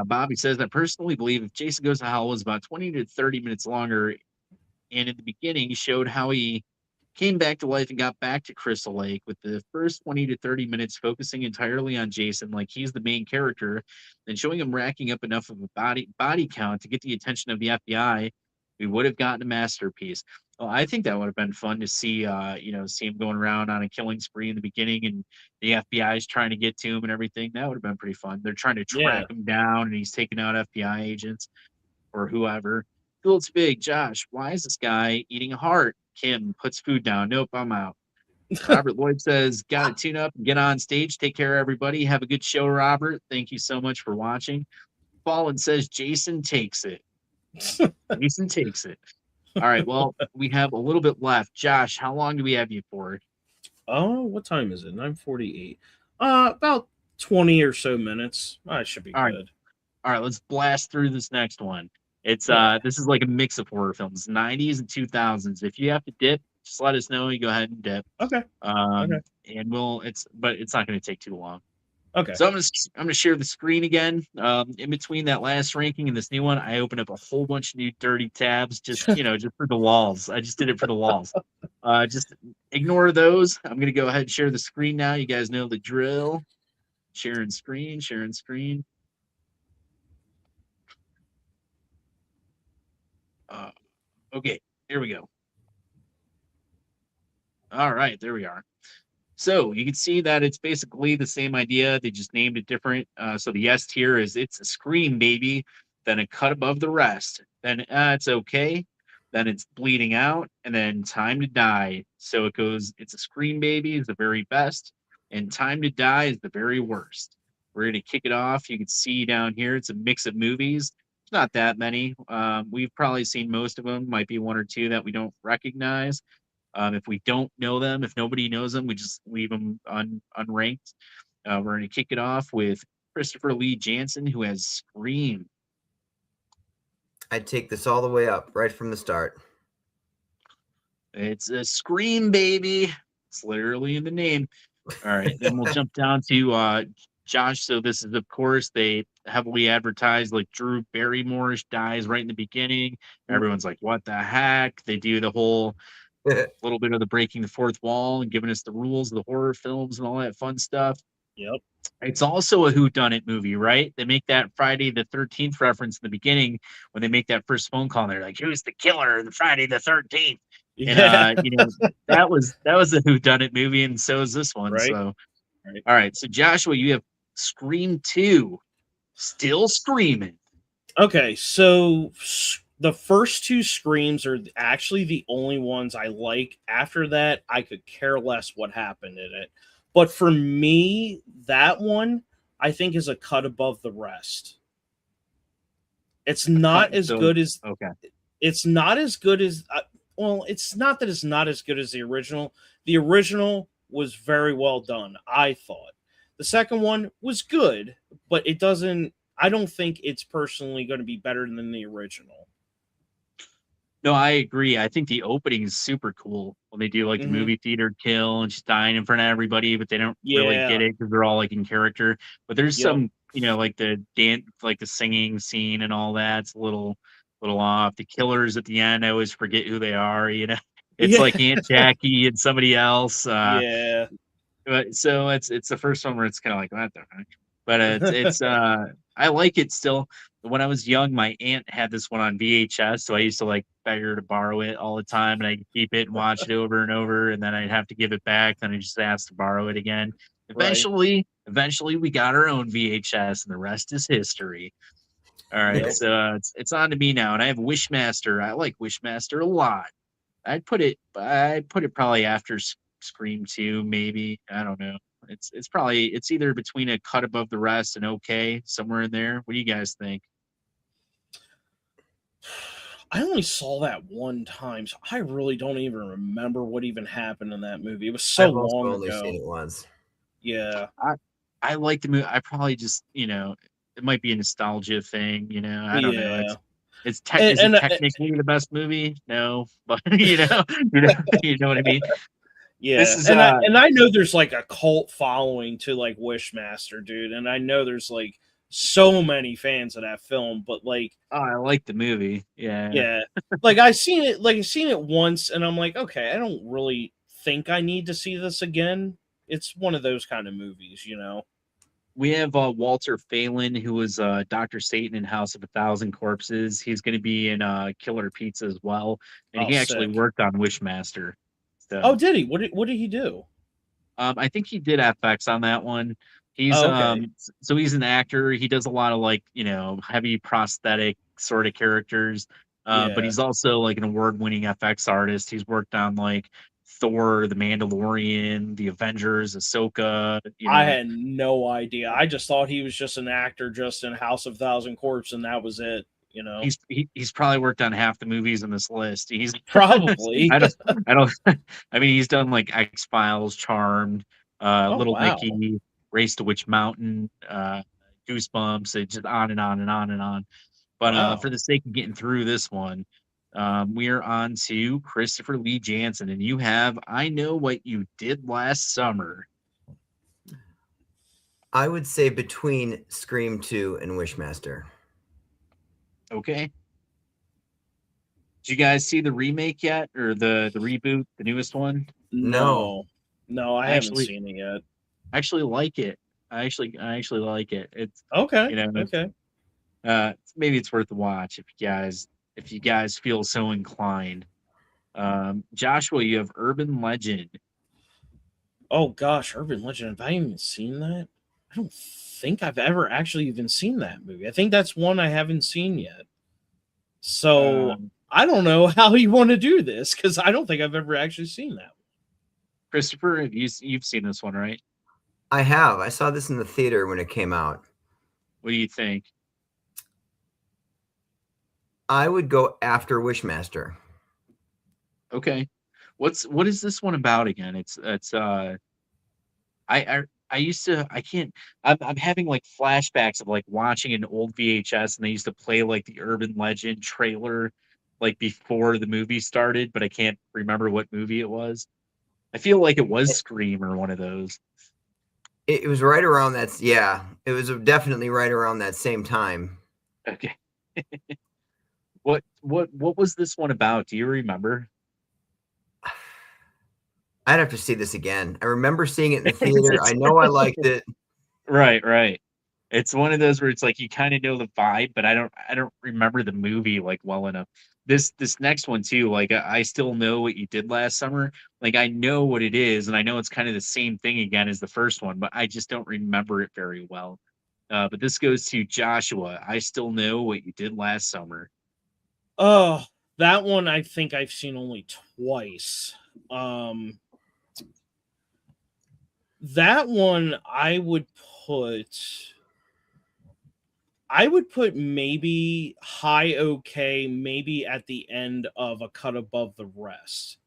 Bobby says I personally believe if Jason Goes to Hell was about 20 to 30 minutes longer, and in the beginning he showed how he came back to life and got back to Crystal Lake, with the first 20 to 30 minutes focusing entirely on Jason like he's the main character, then showing him racking up enough of a body count to get the attention of the FBI, we would have gotten a masterpiece. Well, I think that would have been fun to see, see him going around on a killing spree in the beginning, and the FBI is trying to get to him and everything. That would have been pretty fun. They're trying to Yeah. track him down, and he's taking out FBI agents or whoever. Phil's big. Josh, why is this guy eating a heart? Kim puts food down. Nope, I'm out. Robert Lloyd says, got to tune up and get on stage. Take care, everybody. Have a good show, Robert. Thank you so much for watching. Fallen says, Jason takes it. Jason takes it. All right, well, we have a little bit left. Josh, how long do we have you for? Oh, what time is it? 9:48. About 20 or so minutes. That should be All right. good. All right, let's blast through this next one. It's Yeah. This is like a mix of horror films, 90s and 2000s. If you have to dip, just let us know. You go ahead and dip. Okay. And it's not going to take too long. Okay. So I'm gonna share the screen again. In between that last ranking and this new one, I opened up a whole bunch of new dirty tabs, just for the walls. I just did it for the walls. Just ignore those. I'm gonna go ahead and share the screen now. You guys know the drill. Sharing screen. Okay, here we go. All right, there we are. So you can see that it's basically the same idea. They just named it different. So the S tier is It's a Scream Baby, then a cut above the rest. Then It's Okay. Then it's Bleeding Out, and then Time to Die. So it goes, It's a Scream Baby is the very best, and Time to Die is the very worst. We're going to kick it off. You can see down here, it's a mix of movies. It's not that many. We've probably seen most of them. Might be one or two that we don't recognize. If we don't know them, if nobody knows them, we just leave them unranked. We're going to kick it off with Christopher Lee Jansen, who has Scream. I'd take this all the way up right from the start. It's a Scream, baby. It's literally in the name. All right, then we'll jump down to Josh. So this is, of course, they heavily advertised like Drew Barrymore dies right in the beginning. Everyone's like, what the heck? They do the whole little bit of the breaking the fourth wall and giving us the rules of the horror films and all that fun stuff. Yep. It's also a whodunit movie, right? They make that Friday the 13th reference in the beginning when they make that first phone call. And they're like, "Who's the killer?" The Friday the 13th. Yeah. And that was a whodunit movie, and so is this one. Right. So, Right. All right. So Joshua, you have Scream 2, still screaming. Okay, so the first two Screams are actually the only ones I like. After that, I could care less what happened in it. But for me, that one I think is a cut above the rest. It's not as good as Okay. It's not as good as well, it's not that it's not as good as the original. The original was very well done, I thought. The second one was good, but I don't think it's personally going to be better than the original. No, I agree. I think the opening is super cool when they do like the Hmm. movie theater kill and she's dying in front of everybody, but they don't really Yeah. get it because they're all like in character. But there's Yep. some, like the dance, like the singing scene and all that. It's a little off. The killers at the end, I always forget who they are. It's Yeah. like Aunt Jackie and somebody else. Yeah. So it's the first one where it's kind of like what the heck? But it's I like it still. When I was young, my aunt had this one on VHS, so I used to like beg her to borrow it all the time, and I'd keep it and watch it over and over, and then I'd have to give it back. Then I just asked to borrow it again. Right. Eventually, we got our own VHS, and the rest is history. All right, Yep. so it's on to me now, and I have Wishmaster. I like Wishmaster a lot. I'd put it probably after Scream 2, maybe. I don't know. It's either between a cut above the rest and okay, somewhere in there. What do you guys think? I only saw that one time, so I really don't even remember what even happened in that movie. It was so I've also long only seen ago. it once. Yeah. I I like the movie. I probably just, it might be a nostalgia thing, I don't know. Yeah. Is it And technically the best movie? No, but you know what I mean? This yeah, is and I know there's like a cult following to like Wishmaster, dude, and I know there's like so many fans of that film, but like, oh, I like the movie. Yeah. yeah, I seen it once, and I'm like, okay, I don't really think I need to see this again. It's one of those kind of movies, you know. We have Walter Phelan, who was Dr. Satan in House of a Thousand Corpses. He's going to be in Killer Pizza as well, and Oh, he actually sick. worked on Wishmaster. Oh, So did he? What did he do? I think he did FX on that one. He's Oh, okay. so he's an actor. He does a lot of like heavy prosthetic sort of characters. But Yeah. he's also like an award-winning FX artist. He's worked on like Thor, The Mandalorian, The Avengers, Ahsoka. I had no idea. I just thought he was just an actor just in House of Thousand Corpse, and that was it. You know, He's probably worked on half the movies in this list. He's probably. I don't I don't I mean he's done like X Files, Charmed, Oh Little wow, Nicky, Race to Witch Mountain, Goosebumps, it just on and on and on and on. But for wow. the sake of getting through this one, we are on to Christopher Lee Jansen, and you have I Know What You Did Last Summer. I would say between Scream 2 and Wishmaster. Okay. Did you guys see the remake yet, or the reboot, the newest one? No. No, no, I I haven't actually seen it yet. actually like it. I actually like it. It's Okay, you know okay. maybe it's worth a watch if you guys feel so inclined. Joshua, you have Urban Legend. Oh gosh, Urban Legend. Have I even seen that? I don't think I've ever actually even seen that movie. I think that's one I haven't seen yet. So Um, I don't know how you want to do this because I don't think I've ever actually seen that. Christopher, you've seen this one, right? I have. I saw this in the theater when it came out. What do you think? I would go after Wishmaster. Okay, what is this one about again? I used to I can't I'm having like flashbacks of like watching an old VHS and they used to play like the Urban Legend trailer like before the movie started, but I can't remember what movie it was. I feel like it was It, Scream or one of those. it was right around that. Yeah, it was definitely right around that same time. Okay. What was this one about? Do you remember? I'd have to see this again. I remember seeing it in the theater. I know I liked it. Right, right. It's one of those where it's like you kind of know the vibe, but I don't remember the movie like well enough. This next one too, like I still know what you did last summer. Like I know what it is, and I know it's kind of the same thing again as the first one, but I just don't remember it very well. But this goes to Joshua. I still know what you did last summer. Oh, that one I think I've seen only twice. Um, that one put I would put maybe high okay, maybe at the end of a cut above the rest.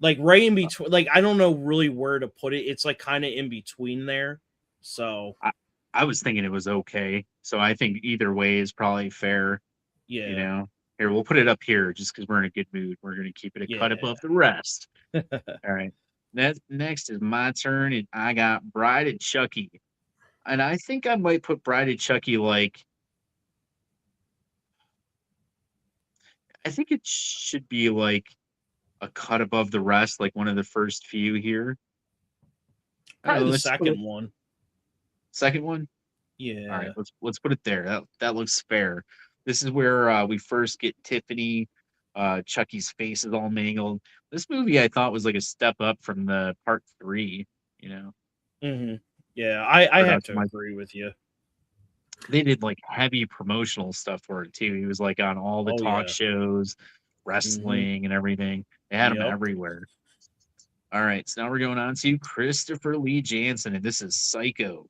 Like right in between, like I don't know really where to put it. It's like kind of in between there. So I, I was thinking it was okay, so I think either way is probably fair. You yeah. know, Here, we'll put it up here just because we're in a good mood. We're going to keep it a cut Yeah. above the rest. All right. Next is my turn, and I got Bride of Chucky. And I think I might put Bride of Chucky like, I think it should be like a cut above the rest, like one of the first few here. Probably the Let's put second it, one. second one. Yeah. All right, let's put it there. That looks fair. This is where we first get Tiffany. Chucky's face is all mangled. This movie I thought was like a step up from the part 3. You know, Hmm. Yeah, I have to production. agree with you. They did like heavy promotional stuff for it too. He was like on all the Oh talk yeah. shows, Hmm. wrestling, and everything. They had him Yep. everywhere. All right, so now we're going on to Christopher Lee Jansen, and this is Psycho.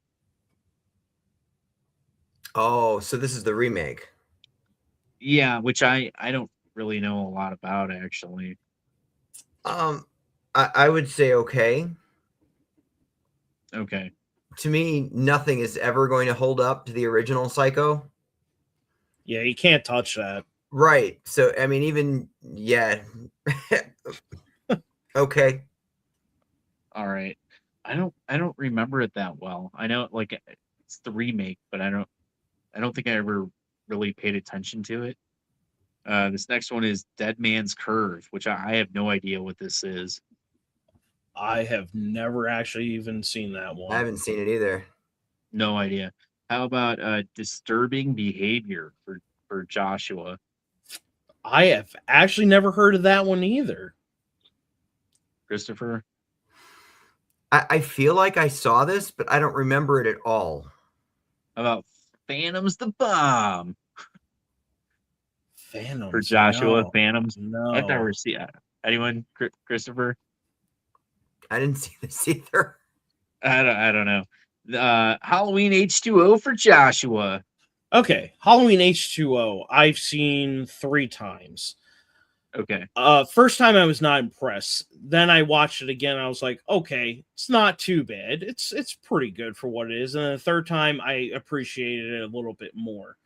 Oh, so this is the remake. Yeah, which I don't really know a lot about actually. I would say okay. Okay. To me, nothing is ever going to hold up to the original Psycho. Yeah, you can't touch that. Right. So I mean, even yeah. Okay. All right. I don't remember it that well. I know like it's the remake, but I don't think I ever really paid attention to it. This next one is Dead Man's Curve, which I have no idea what this is. I have never actually even seen that I one. haven't seen it either. No idea. How about Disturbing Behavior for Joshua? I have actually never heard of that one either. Christopher? I feel like I saw this, but I don't remember it at all. How about Phantom's the Bomb Venom for Joshua? No. Phantoms? No. I've never seen anyone. Christopher? I didn't see this either. I don't know. Halloween H2O for Joshua. Okay, Halloween H2O. I've seen 3 times. Okay. First time I was not impressed. Then I watched it again. I was like, okay, it's not too bad. It's pretty good for what it is. And then the third time I appreciated it a little bit more.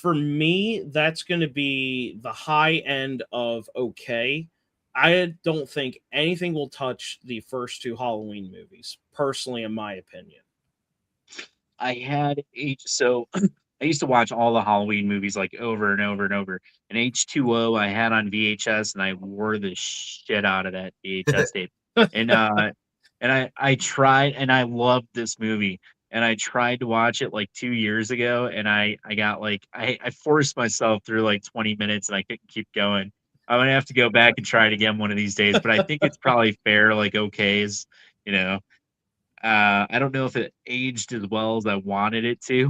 For me, that's going to be the high end of okay. I don't think anything will touch the first 2 Halloween movies, personally, in my opinion. I had so I used to watch all the Halloween movies like over and over and over. And H2O I had on VHS and I wore the shit out of that VHS tape. And I tried and I loved this movie. And I tried to watch it like 2 years ago and I got like I forced myself through like 20 minutes and I couldn't keep going. I'm gonna have to go back and try it again one of these days, but I think it's probably fair, like okays, you know. I don't know if it aged as well as I wanted it to.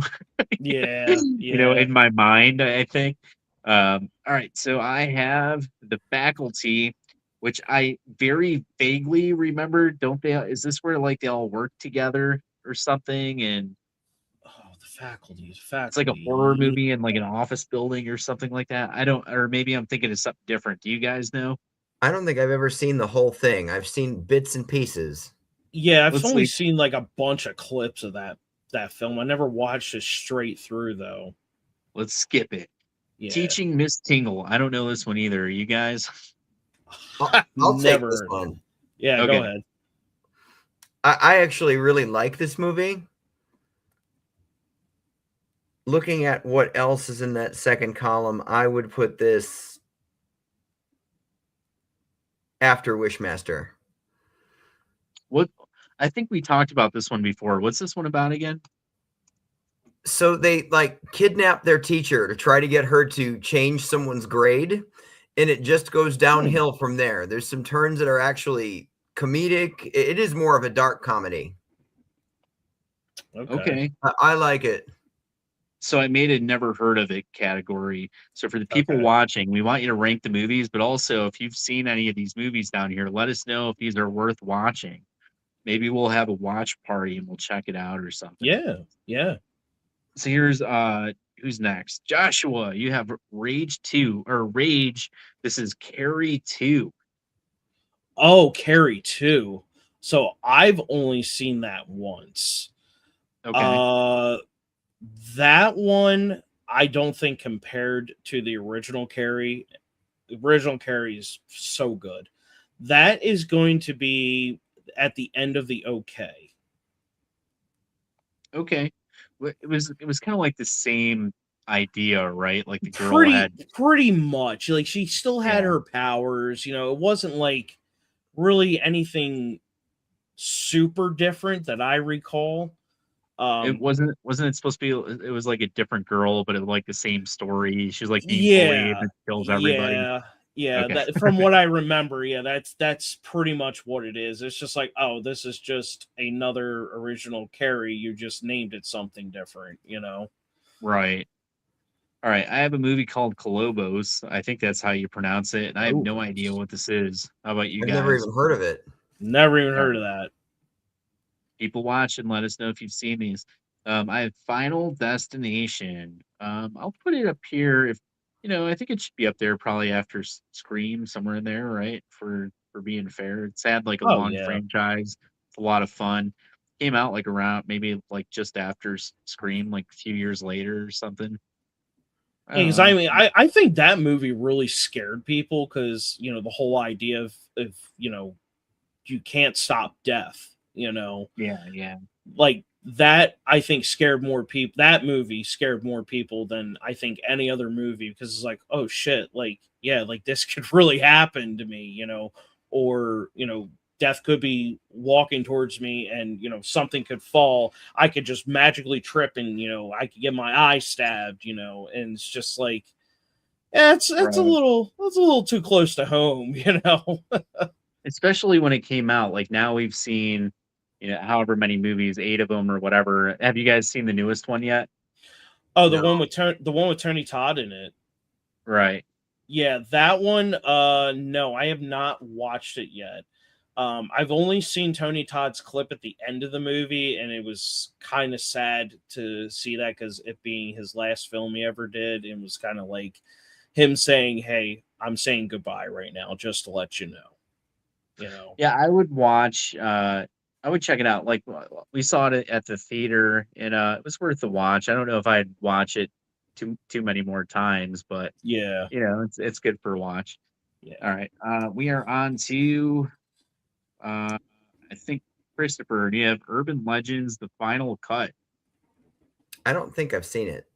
Yeah, You know, yeah. in my mind, I think. All right, so I have The Faculty, which I very vaguely remember. Don't they? Is this where like they all work together or something? And Oh, the faculty. it's like a horror movie in like an office building or something like that. I don't, or maybe I'm thinking of something different. Do you guys know? I don't think I've ever seen the whole thing. I've seen bits and pieces. Yeah, I've Let's only see. seen like a bunch of clips of that film. I never watched it straight through though. Let's skip it. Yeah. Teaching Miss Tingle. I don't know this one either. Are you guys? I'll take Never this heard. one. Yeah, Okay. go ahead. I actually really like this movie. Looking at what else is in that second column, I would put this after Wishmaster. What? I think we talked about this one before. What's this one about again? So they like kidnap their teacher to try to get her to change someone's grade, and it just goes downhill from there. There's some turns that are actually comedic. It is more of a dark comedy. Okay. I like it. So I made a never heard of it category. So for the people Okay. watching, we want you to rank the movies, but also if you've seen any of these movies down here, let us know if these are worth watching. Maybe we'll have a watch party and we'll check it out or something. Yeah, yeah. So here's who's next? Joshua, you have Rage 2 or Rage. This is Carrie 2. Oh, Carrie too. So I've only seen that once. Okay. That one I don't think compared to the original Carrie is so good. That is going to be at the end of the okay. Okay. It was kind of like the same idea, right? Like the girl Pretty had, pretty much. Like she still had yeah. her powers, it wasn't like really anything super different that I recall. It Um wasn't it supposed to be? It was like a different girl, but it was like the same story. She's like being bullied yeah, and kills everybody. yeah, yeah, Okay. that from what I remember, yeah, that's pretty much what it is. It's just like, oh, this is just another original Carrie, you just named it something different. Right. All right. I have a movie called Colobos. I think that's how you pronounce it, and I have Oh, no idea what this is. How about you I've never guys? even heard of it. never even All heard right. of that. People watch and let us know if you've seen these. I have Final Destination. I'll put it up here if I think it should be up there probably after Scream, somewhere in there, right? For being fair, it's had like a Oh long yeah. franchise. It's a lot of fun. Came out like around maybe like just after Scream, like a few years later or something. I Yeah, don't because I know. mean, I think that movie really scared people because the whole idea of you can't stop death. Yeah, yeah, Like that, I think scared more people. That movie scared more people than I think any other movie because it's like, oh shit, like yeah, like this could really happen to me, or death could be walking towards me and something could fall. I could just magically trip and I could get my eye stabbed, and it's just like, yeah, it's a right. little too close to home. Especially when it came out. Like now we've seen, however many movies, 8 of them or whatever. Have you guys seen the newest one yet? Oh, No. the one with Tony Todd in it. Right. Yeah, that one. No, I have not watched it yet. I've only seen Tony Todd's clip at the end of the movie, and it was kind of sad to see that because it being his last film he ever did, it was kind of like him saying, "Hey, I'm saying goodbye right now, just to let you know." You know. Yeah, I would check it out. Like we saw it at the theater and it was worth the watch. I don't know if I'd watch it too many more times, but Yeah. it's good for a watch. Yeah. All right. We are on to uh I think Christopher, do you have Urban Legends, the final cut? I don't think I've seen it.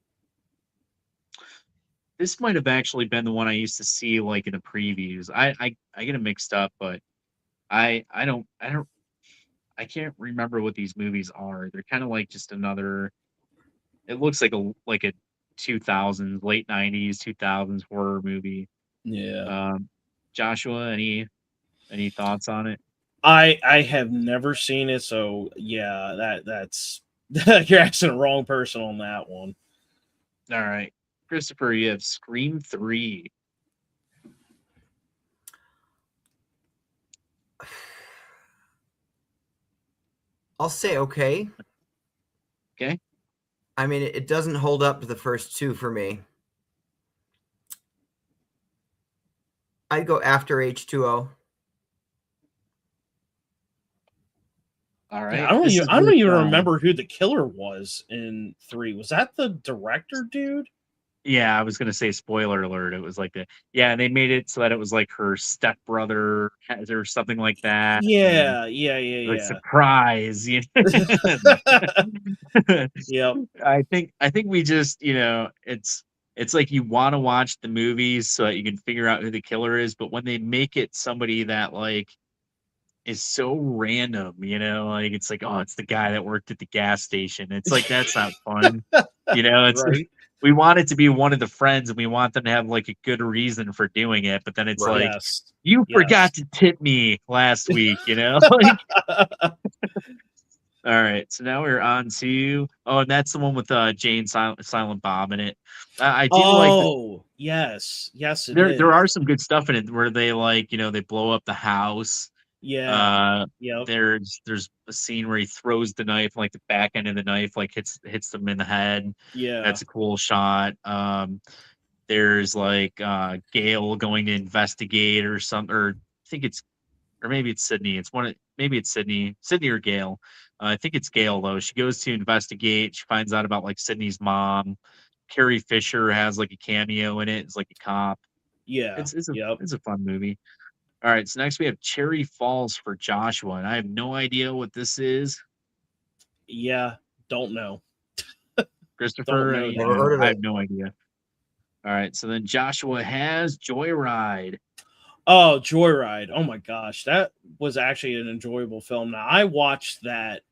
This might have actually been the one I used to see like in the previews. I get them mixed up, but I don't I can't remember what these movies are. They're kind of like just another. It looks like a 2000s, late 90s, 2000s horror movie. Yeah. Um, Joshua, any thoughts on it? I have never seen it, so yeah, that's you're asking the wrong person on that one. All right, Christopher, you have Scream 3. I'll say okay. Okay, I mean, it doesn't hold up to the first two for me. I'd go after H2O. all Yeah, right. This is I don't with even remember who the killer was in 3. Was that the director dude? yeah. I was gonna say spoiler alert. It was like the yeah, and they made it so that it was like her stepbrother or something like that, and Yeah, yeah, like yeah, surprise, yeah. Yep. I think we just, it's like you want to watch the movies so that you can figure out who the killer is, but when they make it somebody that like is so random, like it's like, oh, it's the guy that worked at the gas station. It's like that's not fun. It's Right. we want it to be one of the friends and we want them to have like a good reason for doing it, but then it's Right. like Yes. you Yes. forgot to tip me last week. Like all right, so now we're on to and that's the one with Jane Silent Bob in it. I do like Oh, yes. Yes, it there are is. some good stuff in it where they like they blow up the house. Yeah. Uh, Yep. there's a scene where he throws the knife, like the back end of the knife, like hits them in the head. Yeah. That's a cool shot. There's like Gail going to investigate or some, or I think it's, or maybe it's Sydney. Maybe it's Sydney or Gail. I think it's Gail though. She goes to investigate. She finds out about like Sydney's mom Carrie Fisher has like a cameo in it. It's like a cop. Yeah. Yep. It's a fun movie. All right, so next we have Cherry Falls for Joshua, and I have no idea what this is. Yeah. Don't know. Christopher, know Never heard of I it. have no idea. All right, so then Joshua has Joyride. Oh, Joyride. Oh my gosh. That was actually an enjoyable film. Now I watched that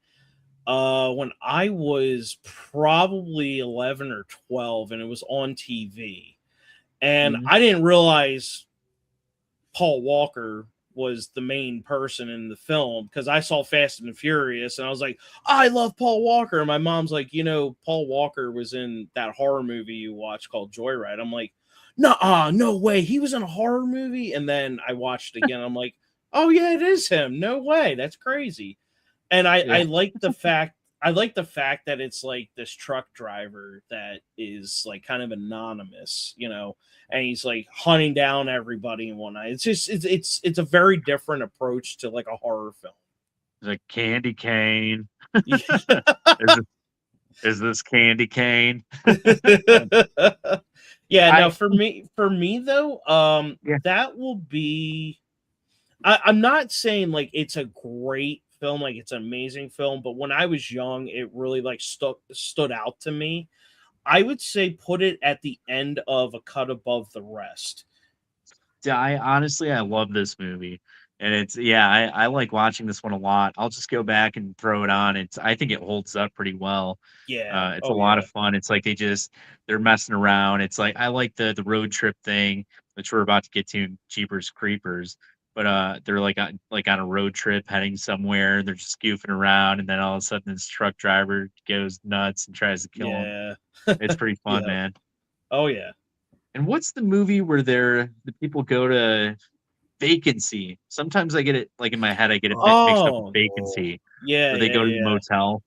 when I was probably 11 or 12 and it was on TV. And Mhm. I didn't realize Paul Walker was the main person in the film because I saw Fast and the Furious and I was like, I love Paul Walker. And my mom's like, Paul Walker was in that horror movie you watched called Joyride. I'm like, no way. He was in a horror movie. And then I watched it again. I'm like, oh yeah, it is him. No way. That's crazy. And I Yeah. I like the fact that it's like this truck driver that is like kind of anonymous, and he's like hunting down everybody and whatnot. It's just it's a very different approach to like a horror film. The candy cane. Yeah. Is this candy cane? Yeah, I no, for me though, Yeah. that will be I'm not saying like it's a great film, like it's an amazing film, but when I was young, it really like stood out to me. I would say put it at the end of A Cut Above the Rest. Yeah, I love this movie. And I like watching this one a lot. I'll just go back and throw it on. I think it holds up pretty well. Yeah. It's a Oh lot yeah. of fun. It's like they're messing around. It's like I like the road trip thing, which we're about to get to in Jeepers Creepers. But they're like on a road trip heading somewhere. They're just goofing around, and then all of a sudden this truck driver goes nuts and tries to kill him. Yeah. It's pretty fun, Yeah. man. Oh yeah. And what's the movie where the people go to Vacancy? Sometimes I get it like in my head, I get it mixed up with Oh Vacancy, yeah, where they yeah, go to the yeah. motel.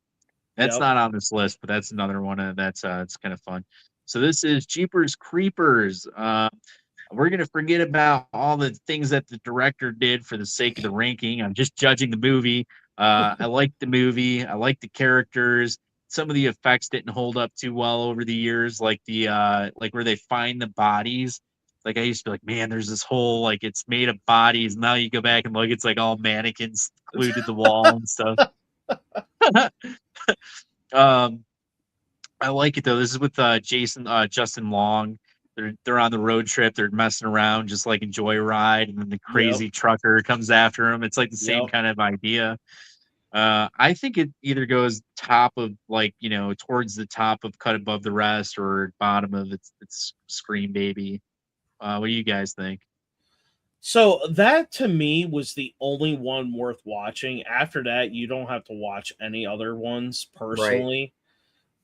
That's Yep. not on this list, but that's another one that's it's kind of fun. So this is Jeepers Creepers. We're gonna forget about all the things that the director did for the sake of the ranking. I'm just judging the movie. I like the movie. I like the characters. Some of the effects didn't hold up too well over the years, like the like where they find the bodies. Like I used to be like, man, there's this whole like it's made of bodies. Now you go back and look, it's like all mannequins glued to the wall and stuff. um, I like it though. This is with Justin Long. They're on the road trip. They're messing around just like in Joyride, and then the Yep. crazy trucker comes after them. It's like the same Yep. kind of idea. I think it either goes top of like towards the top of Cut Above the Rest or bottom of its Scream Baby. What do you guys think? So that to me was the only one worth watching. After that, you don't have to watch any other ones Right. personally.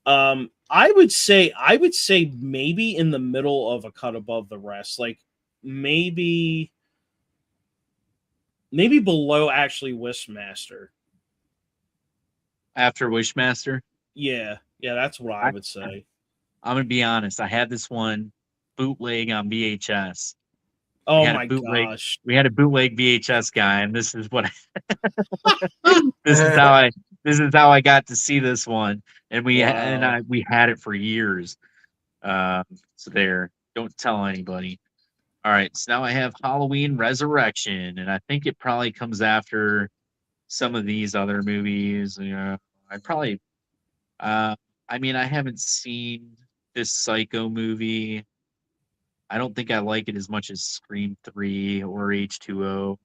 I would say maybe in the middle of A Cut Above the Rest, like maybe below actually Wishmaster. After Wishmaster, Yeah, yeah, that's what I I, would say. I'm gonna be honest. I had this one bootleg on VHS. We Oh had a my bootleg. gosh. We had a bootleg VHS guy, and this is what this is how I this is how I got to see this one, and Wow. we had it for years. Uh, so there, don't tell anybody. All right, so now I have Halloween Resurrection, and I think it probably comes after some of these other movies. I probably, uh, I mean, I haven't seen this Psycho movie. I don't think I like it as much as Scream 3 or H2O,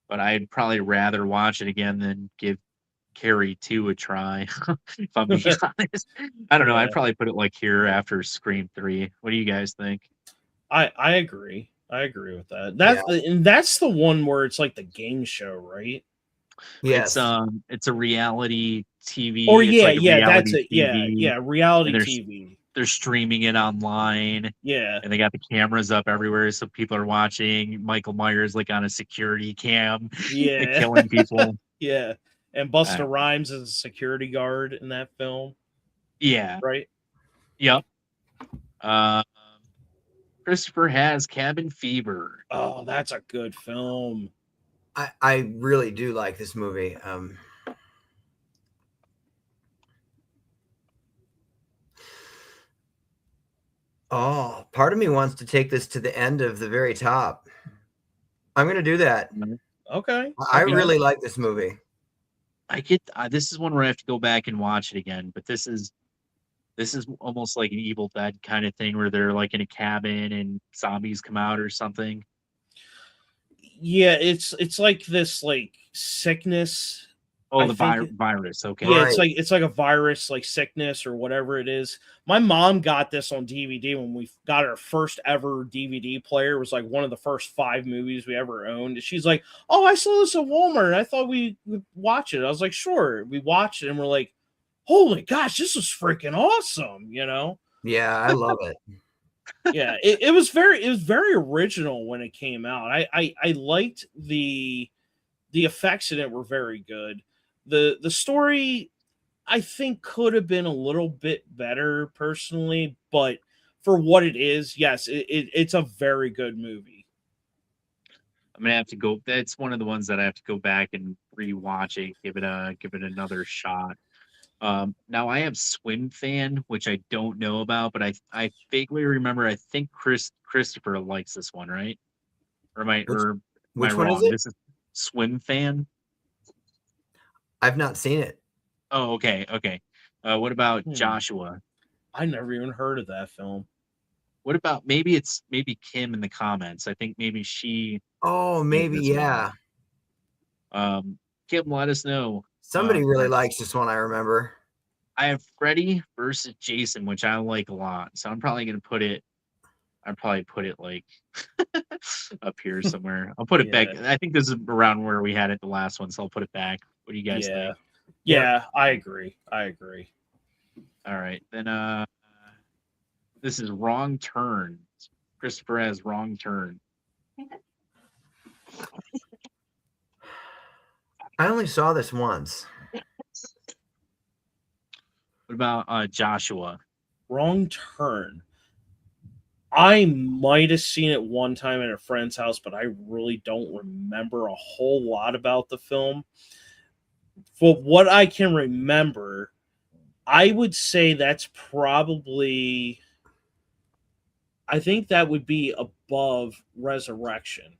but I'd probably rather watch it again than give Carrie 2 a try, if I'm being honest. I don't know. I'd Yeah. probably put it like here after Scream 3. What do you guys think? I agree. I agree with that. Yeah. That's the one where it's like the game show, right? Yes. It's a reality TV. Or It's yeah, like a yeah, that's reality it. Yeah, TV, yeah, and reality TV. they're streaming it online, Yeah, and they got the cameras up everywhere, so people are watching. Michael Myers like on a security cam, yeah, killing people. yeah. And Uh, Busta Rhymes is a security guard in that film, yeah, right? yep. Uh, Christopher has Cabin Fever. Oh, that's a good film. I really do like this movie. Oh, part of me wants to take this to the end of the very top. I'm going to do that. Okay. I Okay. really like this movie. I get this is one where I have to go back and watch it again, but this is almost like an Evil Dead kind of thing where they're like in a cabin and zombies come out or something. Yeah, it's like this like sickness. Oh, I the think virus. Okay. yeah, Right. it's like a virus, like sickness or whatever it is. My mom got this on DVD when we got our first ever DVD player. It was like one of the first 5 movies we ever owned. And she's like, "Oh, I saw this at Walmart. And I thought we would watch it." I was like, "Sure." We watched it, and we're like, "Holy gosh, this is freaking awesome!" You know? Yeah, I love it. Yeah, it was very original when it came out. I liked the effects in it were very good. The story I think could have been a little bit better personally, but for what it is, yes, it's a very good movie. I'm gonna have to go. That's one of the ones that I have to go back and rewatch it, give it another shot. Now I have Swim Fan, which I don't know about, but I vaguely remember. I think Christopher likes this one, right? Which Or am I which one is wrong? it? This is Swim Fan. I've not seen it. Oh, okay, okay. What about Hmm. Joshua? I never even heard of that film. What about maybe Kim in the comments? I think maybe she Oh, gave maybe, this one. yeah. Kim, let us know. Somebody All really right. likes this one, I remember. I have Freddy versus Jason, which I like a lot. So I'd probably put it like up here somewhere. I'll put it back. Yeah, I think this is around where we had it the last one, so I'll put it back. What do you guys yeah, think? Yep. yeah. I agree. I agree. All right. Then this is Wrong Turn. Christopher has Wrong Turn. I only saw this once. What about Joshua? Wrong Turn. I might have seen it one time at a friend's house, but I really don't remember a whole lot about the film. For what I can remember, I would say that's probably, I think that would be above Resurrection.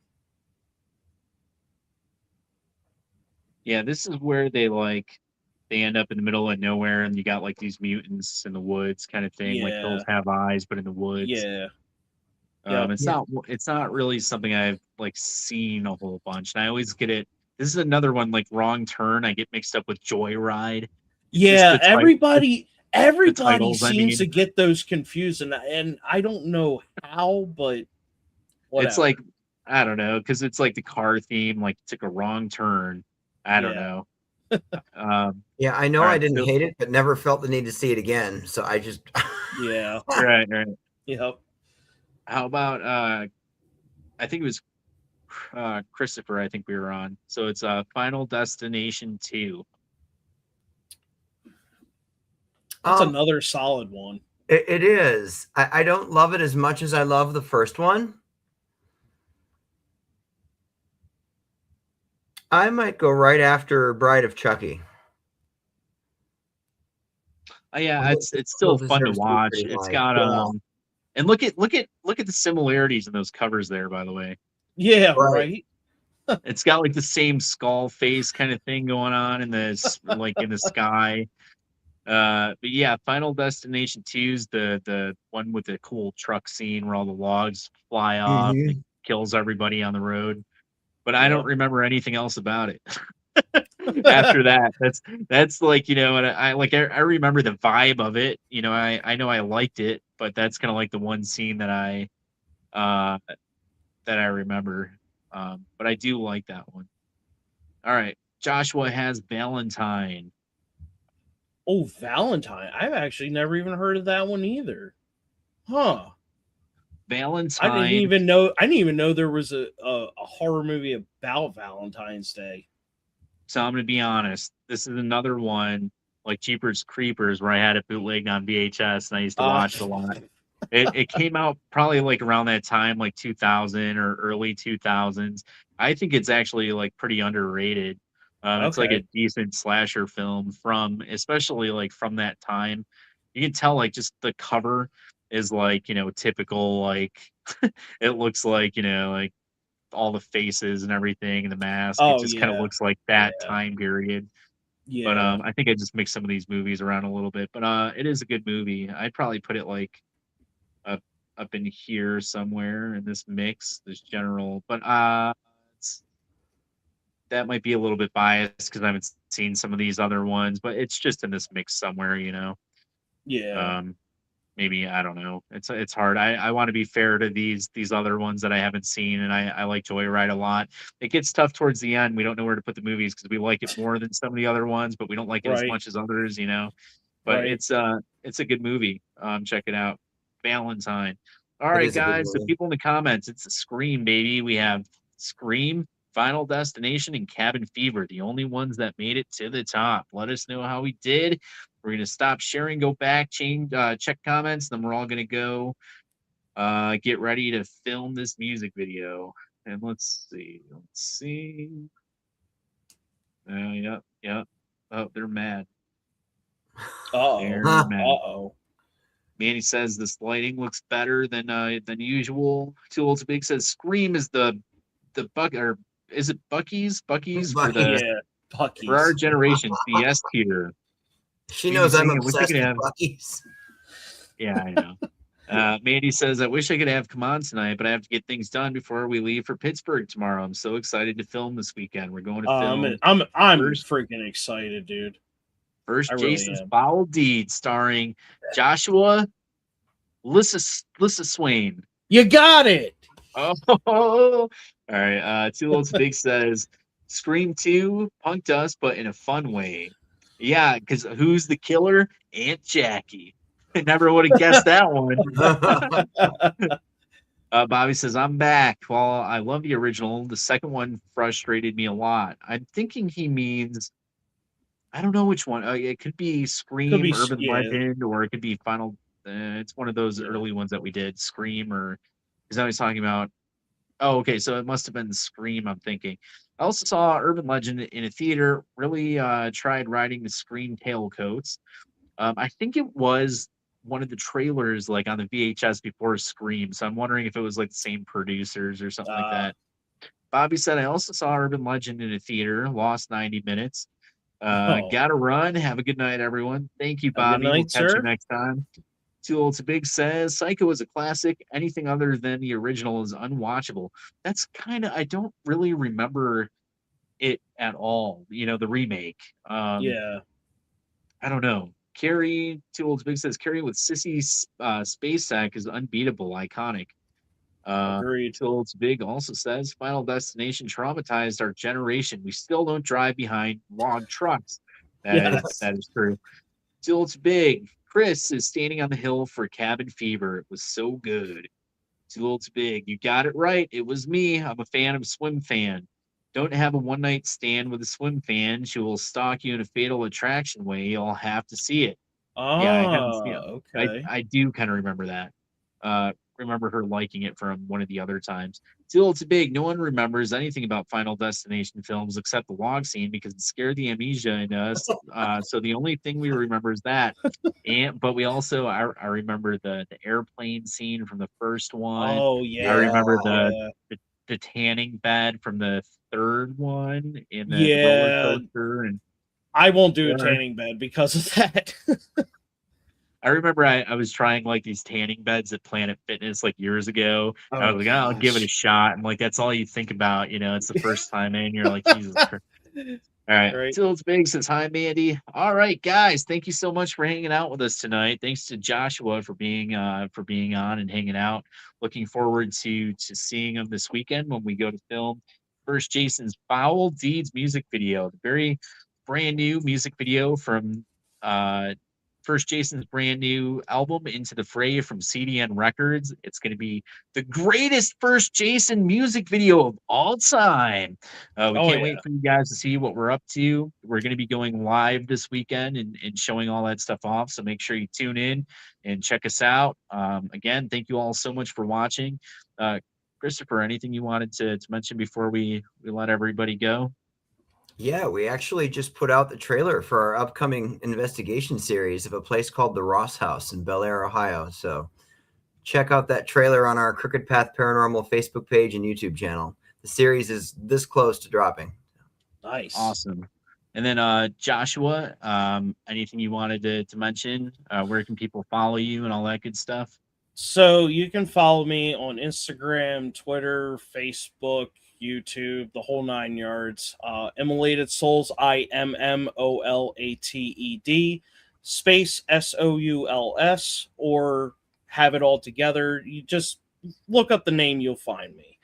Yeah, this is where they end up in the middle of nowhere and you got like these mutants in the woods kind of thing, like Yeah, those have eyes, but in the woods. yeah, yep, It's Yeah. not really something I've like seen a whole bunch. And I always get it. This is another one like Wrong Turn. I get mixed up with Joyride. It's just yeah. the Everybody titles. I seems mean, to get those confused, and I don't know how, but it's whatever. like I don't know because it's like the car theme. Like took a wrong turn. I don't Yeah, know. Um, Yeah, I know all I right, didn't so hate it, but never felt the need to see it again. So I just yeah, right. yep. How about I think it was Christopher. I think we were on. So it's Final Destination 2. That's um another solid one. it is. I don't love it as much as I love the first one. I might go right after Bride of Chucky. Yeah, Although it it's still still fun to deserves to be watch. pretty It's high. got Yeah, and look at the similarities in those covers there. By the way, Yeah, right. right. it's got like the same skull face kind of thing going on in this like in the sky. But yeah, Final Destination 2's the one with the cool truck scene where all the logs fly off and it Mhm. kills everybody on the road. But I don't Yep. remember anything else about it. After that, that's like and I remember the vibe of it. I know I liked it, but that's kind of like the one scene uh that I remember. But I do like that one. All right, Joshua has Valentine. Oh, Valentine. I've actually never even heard of that one either. Huh. Valentine. I didn't even know there was a horror movie about Valentine's Day. So I'm gonna be honest. This is another one like Jeepers Creepers where I had it bootlegged on VHS and I used to Uh watch it a lot. It came out probably like around that time, like 2000 or early 2000s. I think it's actually like pretty underrated. It's like a okay. decent slasher film from, especially like from that time. You can tell like just the cover. is like, typical, like it looks like, like all the faces and everything and the mask. It Oh just kind of yeah, looks like that yeah, time period. But yeah. I think I just mixed some of these movies around a little bit. But it is a good movie. I'd probably put it like up up in here somewhere in this mix, this general. But it's, that might be a little bit biased because I haven't seen some of these other ones. But it's just in this mix somewhere. Yeah, Um, maybe I don't know. It's hard. I want to be fair to these other ones that I haven't seen, and I like Joyride a lot. It gets tough towards the end. We don't know where to put the movies because we like it more than some of the other ones, but we don't like it as right, much as others. But right. it's a good movie. Check it out. Valentine. All It right, is a good guys. The movie. people in the comments. It's a Scream, baby. We have Scream, Final Destination, and Cabin Fever. The only ones that made it to the top. Let us know how we did. We're gonna stop sharing, go back, change, check comments. Then we're all gonna go get ready to film this music video. And let's see. Let's see. Yep, yep. Oh, they're mad. Uh-oh. They're mad. Uh-oh. Manny says this lighting looks better than usual. Too Old to Big says Scream is the buck or is it Bucky's? Bucky's Buc-ee's. Yeah, for our Bucky's. generation. It's the S tier. She Mandy knows I'm saying, I wish I obsessed could with have. Buc-ee's. Yeah, I know. Mandy says, I wish I could have come on tonight, but I have to get things done before we leave for Pittsburgh tomorrow. I'm so excited to film this weekend. We're going to film I'm first freaking excited, dude. I first really Jason's am. Foul Deed, starring Joshua Lissa Swain. You got it. Oh, all right. Too Old to Big says, Scream 2 punked us, but in a fun way. Yeah, because who's the killer? Aunt Jackie. I never would have guessed that one. Bobby says, I'm back. While I love the original, the second one frustrated me a lot. I'm thinking he means, I don't know which one. It could be Could Scream, be Urban yeah, Legend, or it could be Final. It's one of those yeah. early ones that we did, Scream, or is that what he's talking about? Oh, okay. So it must have been Scream, I'm thinking. I also saw Urban Legend in a theater. Really tried riding the Scream tailcoats. I think it was one of the trailers like on the VHS before Scream. So I'm wondering if it was like the same producers or something like Uh that. Bobby said I also saw Urban Legend in a theater, lost 90 minutes. oh. Gotta run. Have a good night, everyone. Thank you, Have a good Bobby. We'll night, catch you sir. next time. Too Old to Big says Psycho is a classic. Anything other than the original is unwatchable. That's kind of, I don't really remember it at all. The remake. Yeah, I don't know. Carrie, Too Old to Big says Carrie with Sissy Space Sack is unbeatable, iconic. agreed. Too Old to Big also says Final Destination traumatized our generation. We still don't drive behind log trucks. Yes. That is true. Too Old to Big. Chris is standing on the hill for Cabin Fever. It was so good. Too Old to Big. You got it right. It was me. I'm a fan of Swim Fan. Don't have a one night stand with a swim fan. She will stalk you in a fatal attraction way. You'll have to see it. Yeah, I haven't seen it. Okay. I do kind of remember that. Remember her liking it from one of the other times. Too Old to Big. No one remembers anything about Final Destination films except the log scene because it scared the amnesia in us. So the only thing we remember is that. But we also I remember the airplane scene from the first one. Oh I yeah, remember yeah, the tanning bed from the third one in the roller yeah. coaster and I won't do a yeah. tanning bed because of that. I remember I was trying like these tanning beds at Planet Fitness like years ago. I Oh was like, oh, I'll give it a gosh. shot. And like that's all you think about, it's the first time in, you're like, Jesus Christ. All right. Right. Tills Big says hi, Mandy. All right, guys. Thank you so much for hanging out with us tonight. Thanks to Joshua for being on and hanging out. Looking forward to seeing him this weekend when we go to film first Jason's Foul Deeds music video. The very brand new music video from First Jason's brand new album, Into the Fray from CDN Records. It's going to be the greatest First Jason music video of all time. We Oh can't yeah. wait for you guys to see what we're up to. We're going to be going live this weekend and showing all that stuff off. So make sure you tune in and check us out. Again, thank you all so much for watching. Christopher, anything you wanted to mention before we let everybody go? Yeah, we actually just put out the trailer for our upcoming investigation series of a place called the Ross House in Bel Air, Ohio. So check out that trailer on our Crooked Path Paranormal Facebook page and YouTube channel. The series is this close to dropping. Nice. Awesome. And then Joshua, anything you wanted to mention? Where can people follow you and all that good stuff? So you can follow me on Instagram, Twitter, Facebook, YouTube, the whole 9 yards. Immolated Souls, IMMOLATED, space SOULS, or have it all together. You just look up the name, you'll find me.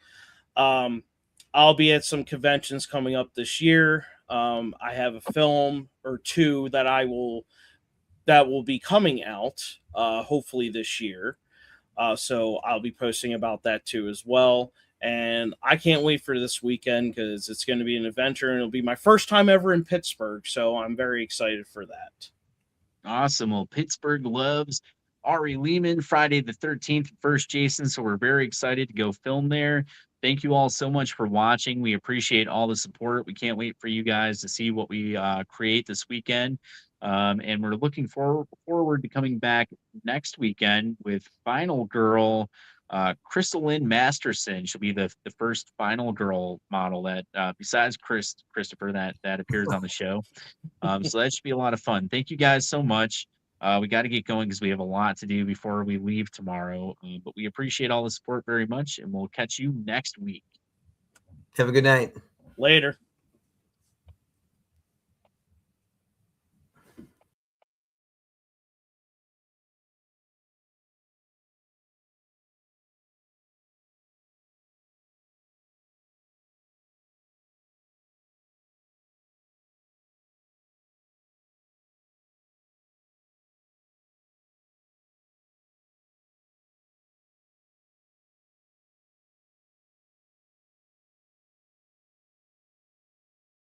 I'll be at some conventions coming up this year. I have a film or two that will be coming out hopefully this year. So I'll be posting about that too as well. And I can't wait for this weekend because it's going to be an adventure and it'll be my first time ever in Pittsburgh. So I'm very excited for that. Awesome. Well, Pittsburgh loves Ari Lehman, Friday the 13th, first Jason. So we're very excited to go film there. Thank you all so much for watching. We appreciate all the support. We can't wait for you guys to see what we create this weekend. And we're looking forward to coming back next weekend with Final Girl, Crystal Lynn Masterson. She'll be the first Final Girl model that, besides Christopher, that appears on the show. So that should be a lot of fun. Thank you guys so much. We got to get going because we have a lot to do before we leave tomorrow. But we appreciate all the support very much, and we'll catch you next week. Have a good night. Later.